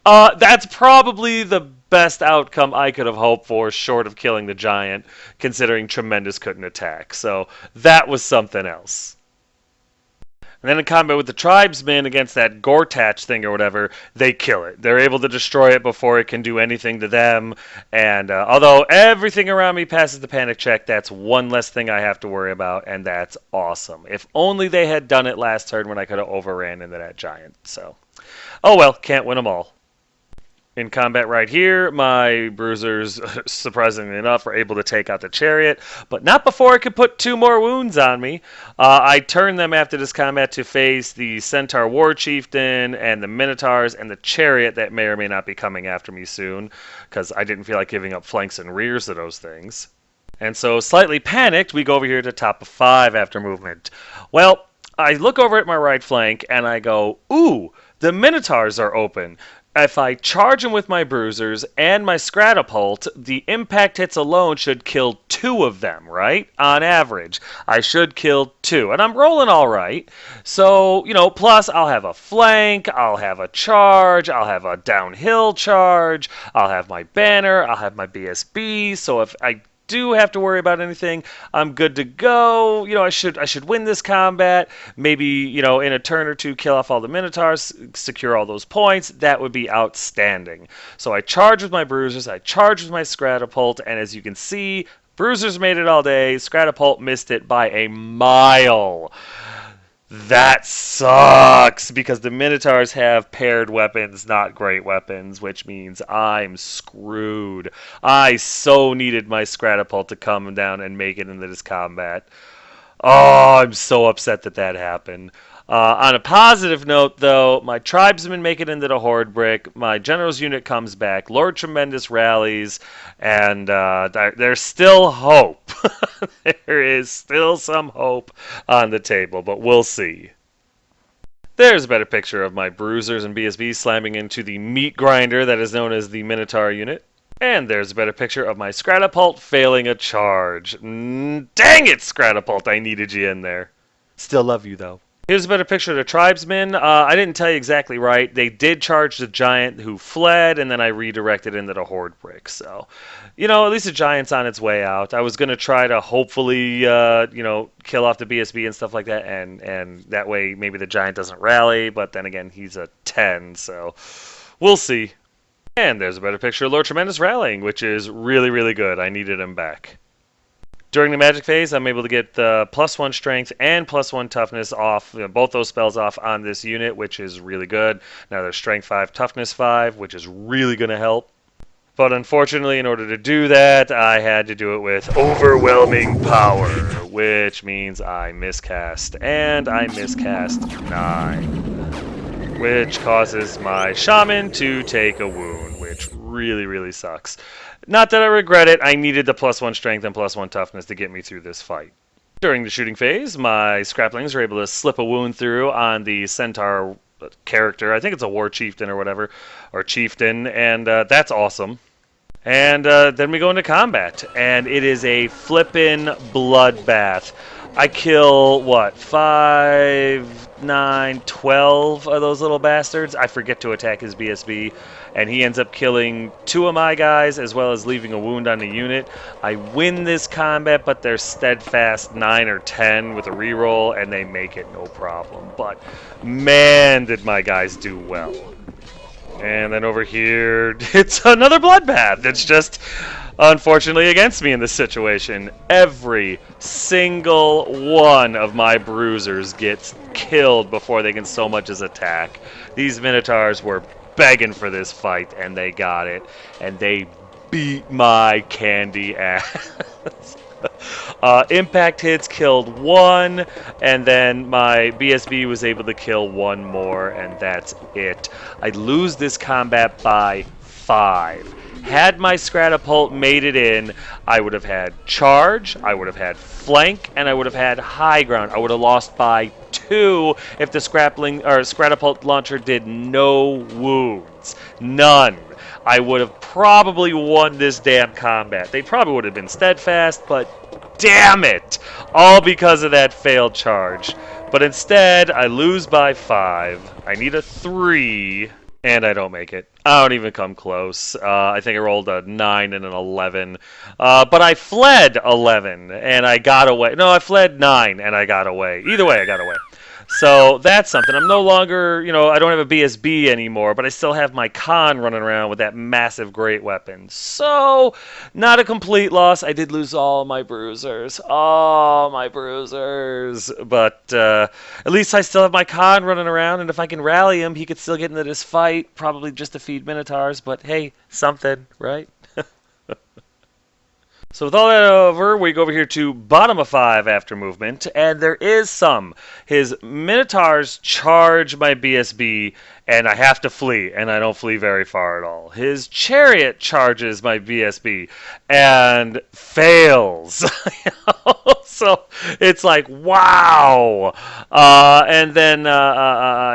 That's probably the best outcome I could have hoped for, short of killing the giant, considering Tremendous couldn't attack. So that was something else. And then in combat with the tribesmen against that Gortatch thing or whatever, they kill it. They're able to destroy it before it can do anything to them. And although everything around me passes the panic check, that's one less thing I have to worry about, and that's awesome. If only they had done it last turn when I could have overran into that giant. So, oh well, can't win them all. In combat right here, my bruisers, surprisingly enough, are able to take out the chariot, but not before I could put 2 more wounds on me. I turn them after this combat to face the Centaur War Chieftain and the Minotaurs and the chariot that may or may not be coming after me soon, because I didn't feel like giving up flanks and rears to those things. And so, slightly panicked, we go over here to top of 5 after movement. Well, I look over at my right flank and I go, ooh, the Minotaurs are open. If I charge them with my bruisers and my Scratapult, the impact hits alone should kill 2 of them, right? On average, I should kill 2. And I'm rolling all right. So, you know, plus I'll have a flank, I'll have a charge, I'll have a downhill charge, I'll have my banner, I'll have my BSB. So if I do have to worry about anything, I'm good to go. You know, I should win this combat. Maybe, you know, in a turn or 2, kill off all the Minotaurs, secure all those points. That would be outstanding. So I charge with my bruisers, I charge with my Scratapult, and as you can see, bruisers made it all day. Scratapult missed it by a mile. That sucks, because the Minotaurs have paired weapons, not great weapons, which means I'm screwed. I so needed my Scratapult to come down and make it into this combat. Oh, I'm so upset that that happened. On a positive note, though, my tribesmen make it into the Horde Brick, my general's unit comes back, Lord Tremendous rallies, and there's still hope. There is still some hope on the table, but we'll see. There's a better picture of my bruisers and BSBs slamming into the meat grinder that is known as the Minotaur unit. And there's a better picture of my Scratapult failing a charge. Dang it, Scratapult, I needed you in there. Still love you, though. Here's a better picture of the tribesmen. I didn't tell you exactly right. They did charge the giant who fled, and then I redirected into the Horde Brick. So, you know, at least the giant's on its way out. I was going to try to hopefully, you know, kill off the BSB and stuff like that, and that way maybe the giant doesn't rally, but then again, he's a 10, so we'll see. And there's a better picture of Lord Tremendous rallying, which is really, really good. I needed him back. During the magic phase, I'm able to get the +1 strength and +1 toughness off, both those spells off on this unit, which is really good. Now there's strength 5, toughness 5, which is really going to help. But unfortunately, in order to do that, I had to do it with overwhelming power, which means I miscast, and I miscast 9, which causes my shaman to take a wound, which really, really sucks. Not that I regret it, I needed the +1 strength and +1 toughness to get me through this fight. During the shooting phase, my scraplings were able to slip a wound through on the Centaur character. I think it's a war chieftain or whatever, or chieftain, and that's awesome. And then we go into combat, and it is a flippin' bloodbath. I kill, what, 5, 9, 12 of those little bastards? I forget to attack his BSB, and he ends up killing 2 of my guys, as well as leaving a wound on the unit. I win this combat, but they're steadfast 9 or 10 with a reroll, and they make it no problem. But, man, did my guys do well. And then over here, it's another bloodbath. It's just, unfortunately, against me in this situation. Every single one of my bruisers gets killed before they can so much as attack. These Minotaurs were begging for this fight, and they got it. And they beat my candy ass. Impact hits killed 1, and then my BSB was able to kill 1 more, and that's it. I lose this combat by 5. Had my Scratapult made it in, I would have had charge, I would have had flank, and I would have had high ground. I would have lost by 2 if the Scratapult launcher did no wounds. None. I would have probably won this damn combat. They probably would have been steadfast, but damn it! All because of that failed charge. But instead, I lose by 5. I need a 3, and I don't make it. I don't even come close. I think I rolled a 9 and an 11. But I fled 11, and I got away. No, I fled 9, and I got away. Either way, I got away. So that's something. I'm no longer, I don't have a BSB anymore, but I still have my Khan running around with that massive great weapon. So, not a complete loss. I did lose all my bruisers. All my bruisers. But at least I still have my Khan running around, and if I can rally him, he could still get into this fight. Probably just to feed Minotaurs, but hey, something, right? So with all that over, we go over here to bottom of 5 after movement, and there is some. His Minotaurs charge my BSB, and I have to flee, and I don't flee very far at all. His Chariot charges my BSB, and fails. So it's like, wow. And then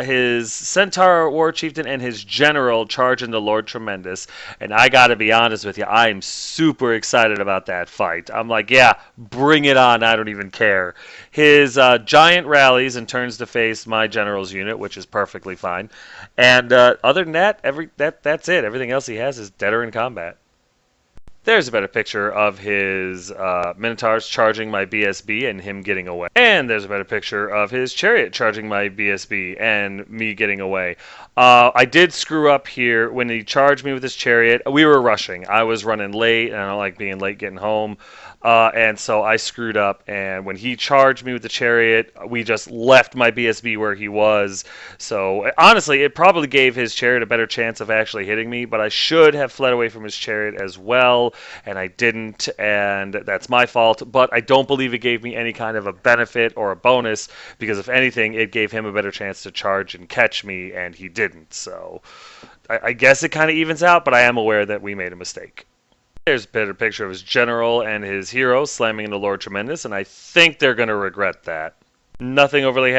his Centaur War Chieftain and his General charge into Lord Tremendous, and I gotta be honest with you, I am super excited about that fight. I'm like, yeah, bring it on, I don't even care. His Giant rallies and turns to face my General's unit, which is perfectly fine. And other than that, that's it. Everything else he has is dead or in combat. There's a better picture of his Minotaurs charging my BSB and him getting away. And there's a better picture of his Chariot charging my BSB and me getting away. I did screw up here when he charged me with his Chariot. We were rushing. I was running late, and I don't like being late getting home. And so I screwed up, and when he charged me with the Chariot, we just left my BSB where he was. So honestly, it probably gave his Chariot a better chance of actually hitting me, but I should have fled away from his Chariot as well, and I didn't, and that's my fault. But I don't believe it gave me any kind of a benefit or a bonus, because if anything, it gave him a better chance to charge and catch me, and he didn't. So I guess it kind of evens out, but I am aware that we made a mistake. There's a better picture of his General and his hero slamming into Lord Tremendous, and I think they're going to regret that. Nothing overly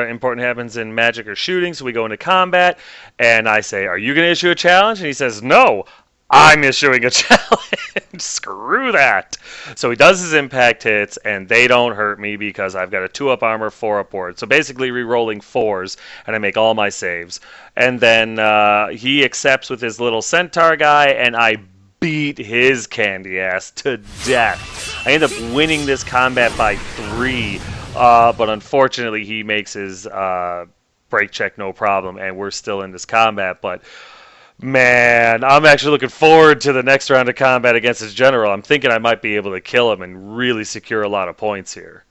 important happens in magic or shooting, so we go into combat, and I say, are you going to issue a challenge? And he says, no, I'm issuing a challenge. Screw that. So he does his impact hits, and they don't hurt me because I've got a 2-up armor, 4-up ward. So basically re-rolling 4s, and I make all my saves. And then he accepts with his little Centaur guy, and I beat his candy ass to death. I end up winning this combat by 3, but unfortunately he makes his break check no problem, and we're still in this combat. But man, I'm actually looking forward to the next round of combat against his General. I'm thinking I might be able to kill him and really secure a lot of points here.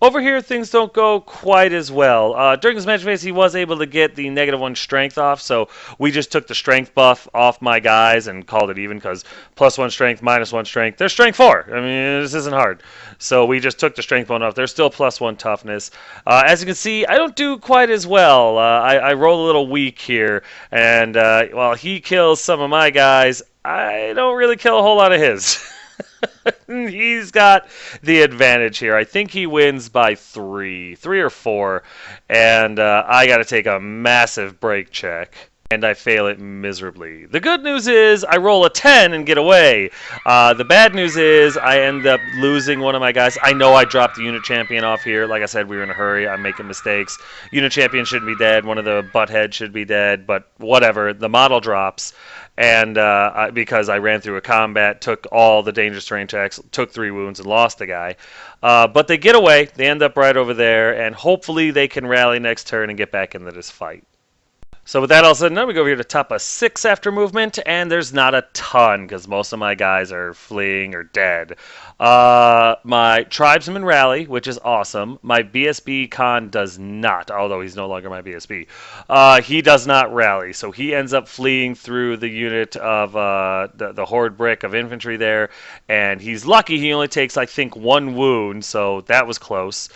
Over here, things don't go quite as well. During this match phase, he was able to get the -1 strength off, so we just took the strength buff off my guys and called it even, because +1 strength, -1 strength, they're strength 4. I mean, this isn't hard. So we just took the strength bone off. They're still +1 toughness. As you can see, I don't do quite as well. I roll a little weak here, and while he kills some of my guys, I don't really kill a whole lot of his. He's got the advantage here. I think he wins by 3 or 4, and I got to take a massive break check. and I fail it miserably. The good news is I roll a 10 and get away. The bad news is I end up losing one of my guys. I know I dropped the unit champion off here. Like I said, we were in a hurry. I'm making mistakes. Unit champion shouldn't be dead. One of the buttheads should be dead, but whatever. The model drops, and because I ran through a combat, took all the dangerous terrain checks, took 3 wounds, and lost a guy. But they get away. They end up right over there, and hopefully they can rally next turn and get back into this fight. So with that all said and done, we go over here to top a 6 after movement, and there's not a ton because most of my guys are fleeing or dead. My tribesman rally, which is awesome. My BSB con does not, although he's no longer my BSB. He does not rally, so he ends up fleeing through the unit of the horde brick of infantry there, and he's lucky he only takes, I think, 1 wound, so that was close.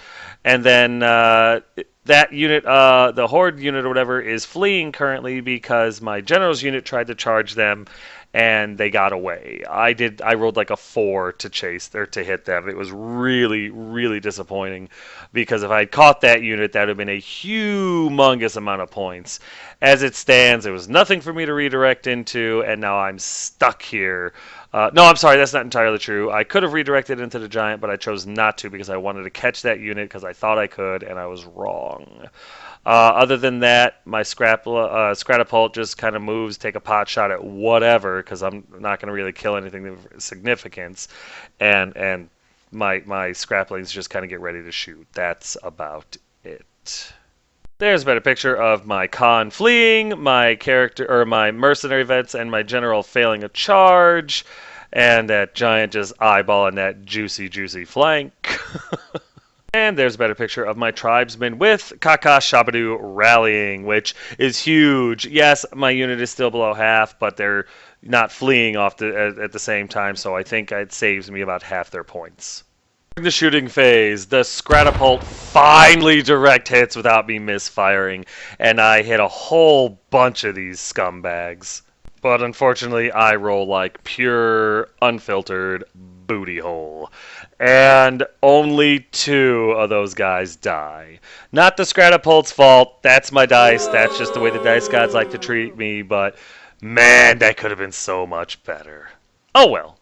And then that unit, the horde unit or whatever, is fleeing currently because my general's unit tried to charge them and they got away. I rolled like a 4 to chase or to hit them. It was really, really disappointing because if I had caught that unit, that would have been a humongous amount of points. As it stands, there was nothing for me to redirect into, and now I'm stuck here. No, I'm sorry, that's not entirely true. I could have redirected into the giant, but I chose not to because I wanted to catch that unit because I thought I could, and I was wrong. Other than that, my Scratapult just kind of moves, take a pot shot at whatever because I'm not going to really kill anything of significance, and my Scraplings just kind of get ready to shoot. That's about it. There's a better picture of my con fleeing, my character or my mercenary vets, and my general failing a charge, and that giant just eyeballing that juicy, juicy flank. And there's a better picture of my tribesmen with Kaka Shabadu rallying, which is huge. Yes, my unit is still below half, but they're not fleeing off at the same time, so I think it saves me about half their points. During the shooting phase, the Scratapult finally direct hits without me misfiring, and I hit a whole bunch of these scumbags. But unfortunately, I roll like pure, unfiltered booty hole. And only 2 of those guys die. Not the Scratapult's fault. That's my dice. That's just the way the dice gods like to treat me. But man, that could have been so much better. Oh well.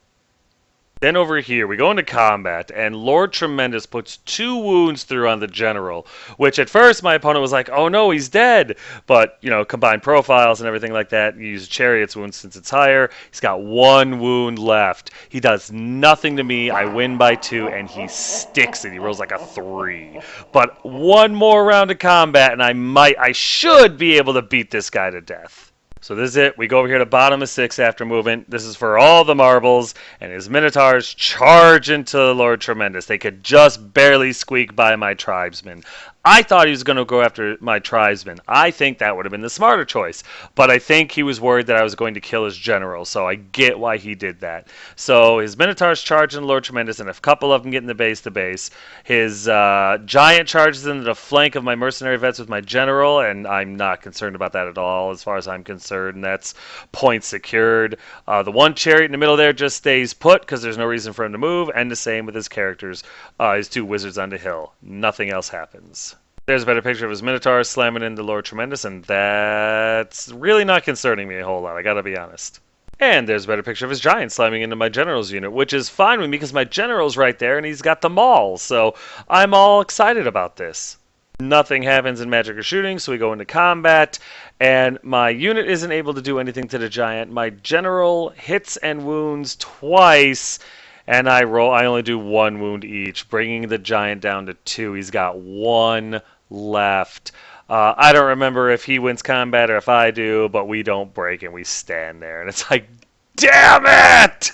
Then over here, we go into combat, and Lord Tremendous puts 2 wounds through on the general, which at first my opponent was like, oh no, he's dead. But, you know, combined profiles and everything like that, you use Chariot's wounds since it's higher. He's got 1 wound left. He does nothing to me. I win by 2, and he sticks it. He rolls like a 3. But 1 more round of combat, and I should be able to beat this guy to death. So this is it. We go over here to bottom of 6 after movement. This is for all the marbles, and his Minotaurs charge into Lord Tremendous. They could just barely squeak by my tribesmen. I thought he was going to go after my tribesmen. I think that would have been the smarter choice. But I think he was worried that I was going to kill his general, so I get why he did that. So his Minotaurs charge into Lord Tremendous, and a couple of them get in the base to base. His giant charges into the flank of my mercenary vets with my general, and I'm not concerned about that at all as far as I'm concerned. And that's point secured. The 1 chariot in the middle there just stays put because there's no reason for him to move, and the same with his characters, his 2 wizards on the hill. Nothing else happens. There's a better picture of his Minotaur slamming into Lord Tremendous, and that's really not concerning me a whole lot, I gotta be honest. And there's a better picture of his giant slamming into my general's unit, which is fine with me because my general's right there and he's got them all, so I'm all excited about this. Nothing happens in magic or shooting, so we go into combat, and my unit isn't able to do anything to the giant. My general hits and wounds twice, and I only do 1 wound each, bringing the giant down to 2. He's got 1 left. I don't remember if he wins combat or if I do, but we don't break and we stand there. And it's like, damn it!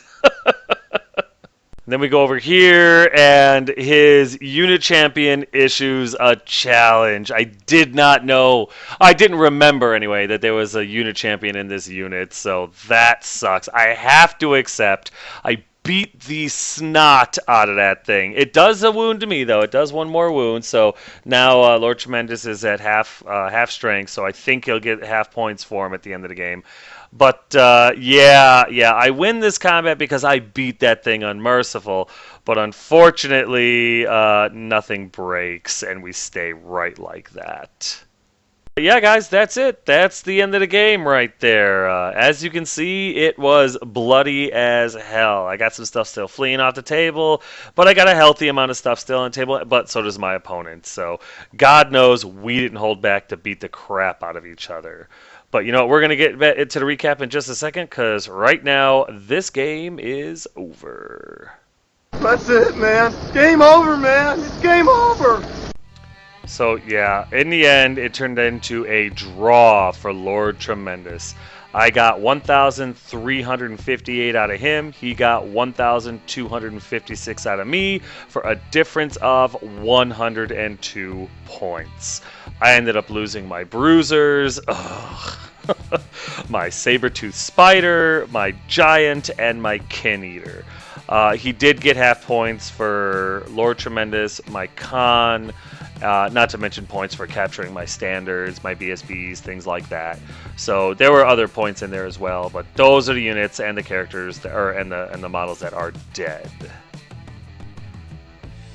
Then we go over here, and his unit champion issues a challenge. I did not know, I didn't remember anyway, that there was a unit champion in this unit, so that sucks. I have to accept. I beat the snot out of that thing. It does a wound to me, though. It does 1 more wound, so now Lord Tremendous is at half strength, so I think he'll get half points for him at the end of the game. But, yeah, I win this combat because I beat that thing unmerciful, but unfortunately, nothing breaks, and we stay right like that. Yeah, guys, that's it. That's the end of the game right there. As you can see, it was bloody as hell. I got some stuff still fleeing off the table, but I got a healthy amount of stuff still on the table, but so does my opponent. So God knows we didn't hold back to beat the crap out of each other. But you know what? We're going to get into the recap in just a second because right now, this game is over. That's it, man. Game over, man. It's game over. So yeah, in the end, it turned into a draw for Lord Tremendous. I got 1,358 out of him. He got 1,256 out of me for a difference of 102 points. I ended up losing my bruisers, my saber-tooth spider, my giant, and my kin eater. He did get half points for Lord Tremendous, my con, not to mention points for capturing my standards, my BSBs, things like that. So there were other points in there as well, but those are the units and the characters that are and the models that are dead.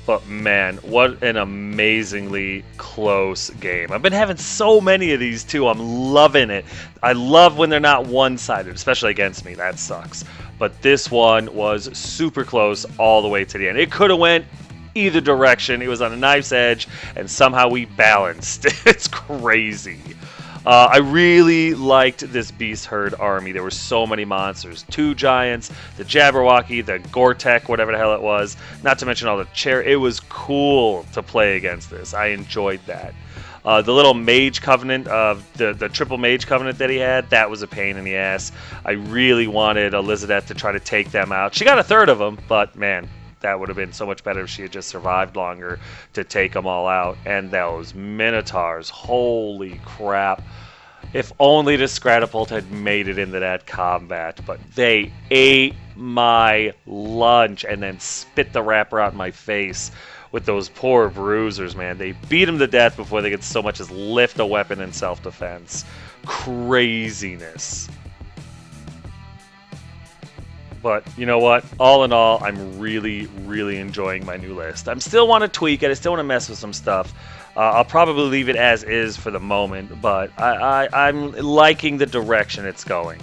But man, what an amazingly close game. I've been having so many of these too. I'm loving it. I love when they're not one-sided, especially against me. That sucks. But this one was super close all the way to the end. It could have went either direction. It was on a knife's edge, and somehow we balanced. It's crazy. I really liked this Beast Herd army. There were so many monsters. 2 giants, the Jabberwocky, the Gore-Tech, whatever the hell it was. Not to mention all the chair. It was cool to play against this. I enjoyed that. The little Mage Covenant, the triple Mage Covenant that he had, that was a pain in the ass. I really wanted Elizabeth to try to take them out. She got a third of them, but man, that would have been so much better if she had just survived longer to take them all out. And those Minotaurs, holy crap. If only the Scratapult had made it into that combat, but they ate my lunch and then spit the wrapper out in my face with those poor bruisers, man. They beat him to death before they could so much as lift a weapon in self-defense. Craziness. But you know what? All in all, I'm really, really enjoying my new list. I still want to tweak it. I still want to mess with some stuff. I'll probably leave it as is for the moment, but I'm liking the direction it's going.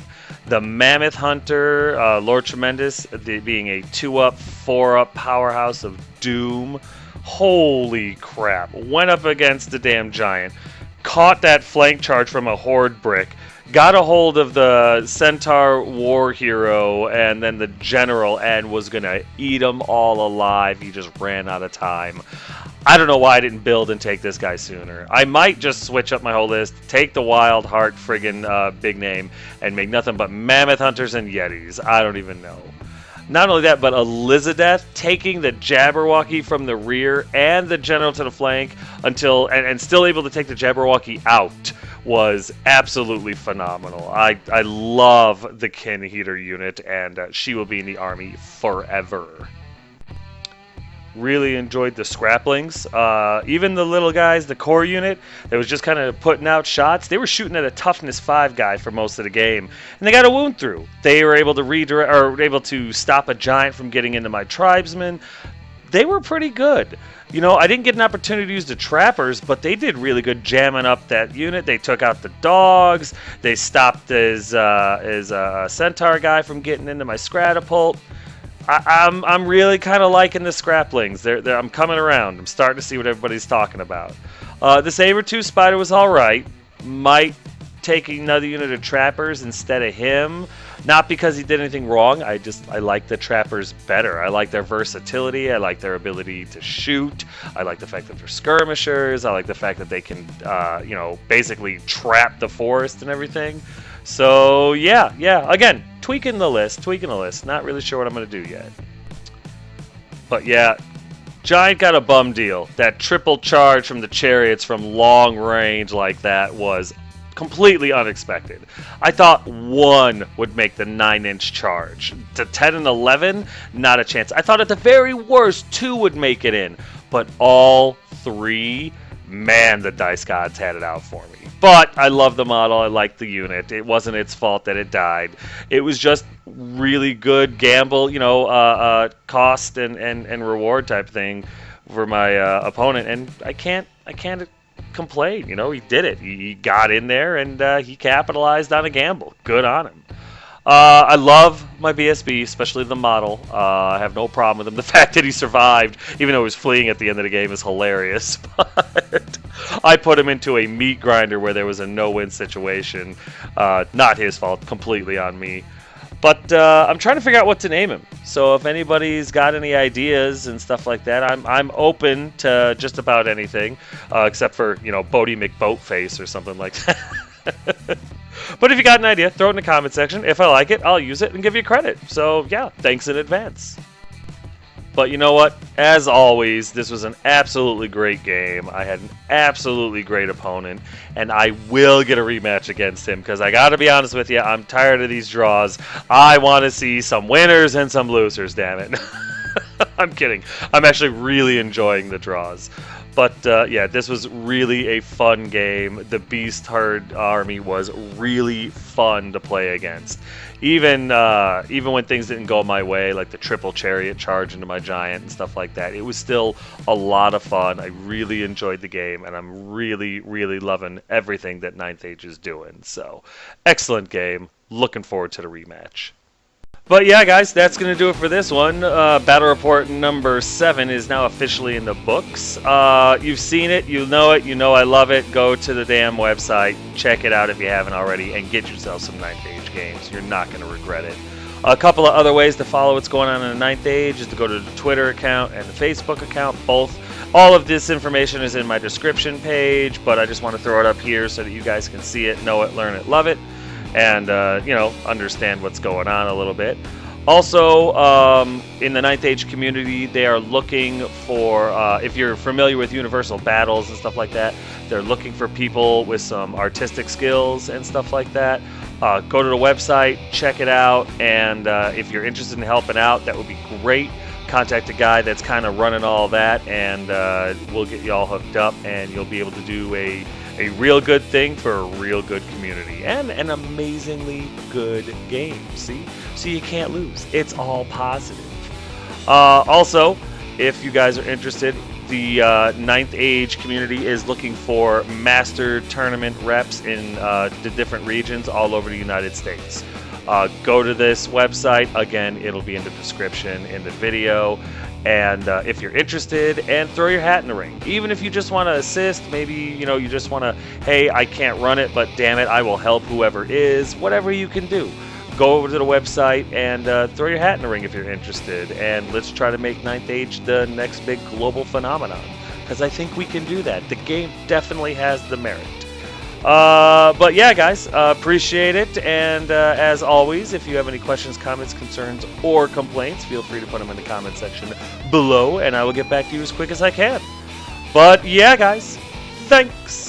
The Mammoth Hunter, Lord Tremendous, being a 2-up, 4-up powerhouse of doom. Holy crap. Went up against the damn giant. Caught that flank charge from a horde brick. Got a hold of the Centaur war hero and then the general and was going to eat them all alive. He just ran out of time. I don't know why I didn't build and take this guy sooner. I might just switch up my whole list, take the Wild Heart friggin' big name, and make nothing but Mammoth Hunters and Yetis. I don't even know. Not only that, but Elizabeth taking the Jabberwocky from the rear and the general to the flank until and still able to take the Jabberwocky out was absolutely phenomenal. I love the Kin Heater unit, and she will be in the army forever. Really enjoyed the Scraplings. Even the little guys, the core unit that was just kind of putting out shots, they were shooting at a toughness 5 guy for most of the game, and they got a wound through. They were able to redirect or able to stop a giant from getting into my tribesmen. They were pretty good. You know, I didn't get an opportunity to use the trappers, but they did really good jamming up that unit. They took out the dogs. They stopped his centaur guy from getting into my Scratapult. I'm really kind of liking the Scraplings. I'm coming around. I'm starting to see what everybody's talking about. The Saber-Tooth Spider was all right. Might take another unit of trappers instead of him. Not because he did anything wrong. I like the trappers better. I like their versatility. I like their ability to shoot. I like the fact that they're skirmishers. I like the fact that they can, basically trap the forest and everything. So yeah. Again, tweaking the list. Not really sure what I'm going to do yet. But yeah, Giant got a bum deal. That triple charge from the chariots from long range like that was completely unexpected. I thought 1 would make the 9-inch charge. To 10 and 11, not a chance. I thought at the very worst 2 would make it in. But all 3, man, the dice gods had it out for me. But I love the model. I like the unit. It wasn't its fault that it died. It was just really good gamble, cost and reward type thing for my opponent. And I can't complain. You know, he did it. He got in there and he capitalized on a gamble. Good on him. I love my BSB, especially the model. I have no problem with him. The fact that he survived, even though he was fleeing at the end of the game, is hilarious. But I put him into a meat grinder where there was a no-win situation. Not his fault, completely on me. But I'm trying to figure out what to name him. So if anybody's got any ideas and stuff like that, I'm open to just about anything, except for, you know, Bodie McBoatface or something like that. But if you got an idea, throw it in the comment section. If I like it, I'll use it and give you credit. So yeah, thanks in advance. But you know what? As always, this was an absolutely great game. I had an absolutely great opponent, and I will get a rematch against him because I got to be honest with you, I'm tired of these draws. I want to see some winners and some losers, damn it. I'm kidding. I'm actually really enjoying the draws. But yeah, this was really a fun game. The Beast Herd army was really fun to play against. Even when things didn't go my way, like the triple chariot charge into my giant and stuff like that, it was still a lot of fun. I really enjoyed the game, and I'm really, really loving everything that 9th Age is doing. So, excellent game. Looking forward to the rematch. But yeah, guys, that's going to do it for this one. Battle Report number 7 is now officially in the books. You've seen it, you know I love it. Go to the damn website, check it out if you haven't already, and get yourself some 9th Age games. You're not going to regret it. A couple of other ways to follow what's going on in the 9th Age is to go to the Twitter account and the Facebook account, both. All of this information is in my description page, but I just want to throw it up here so that you guys can see it, know it, learn it, love it. And, you know, understand what's going on a little bit. Also, in the 9th Age community, they are looking for, if you're familiar with Universal Battles and stuff like that, they're looking for people with some artistic skills and stuff like that. Go to the website, check it out, and if you're interested in helping out, that would be great. Contact a guy that's kind of running all that, and we'll get you all hooked up, and you'll be able to do a real good thing for a real good community and an amazingly good game. See? So you can't lose. It's all positive. Also, if you guys are interested, the 9th Age community is looking for master tournament reps in the different regions all over the United States. Go to this website. Again, it'll be in the description in the video. And if you're interested, and throw your hat in the ring. Even if you just want to assist, maybe, you know, you just want to, hey, I can't run it, but damn it, I will help whoever is. Whatever you can do. Go over to the website and throw your hat in the ring if you're interested. And let's try to make 9th Age the next big global phenomenon. Because I think we can do that. The game definitely has the merit. But yeah, guys, appreciate it. And as always, if you have any questions, comments, concerns, or complaints, feel free to put them in the comment section below, and I will get back to you as quick as I can. But yeah, guys, thanks.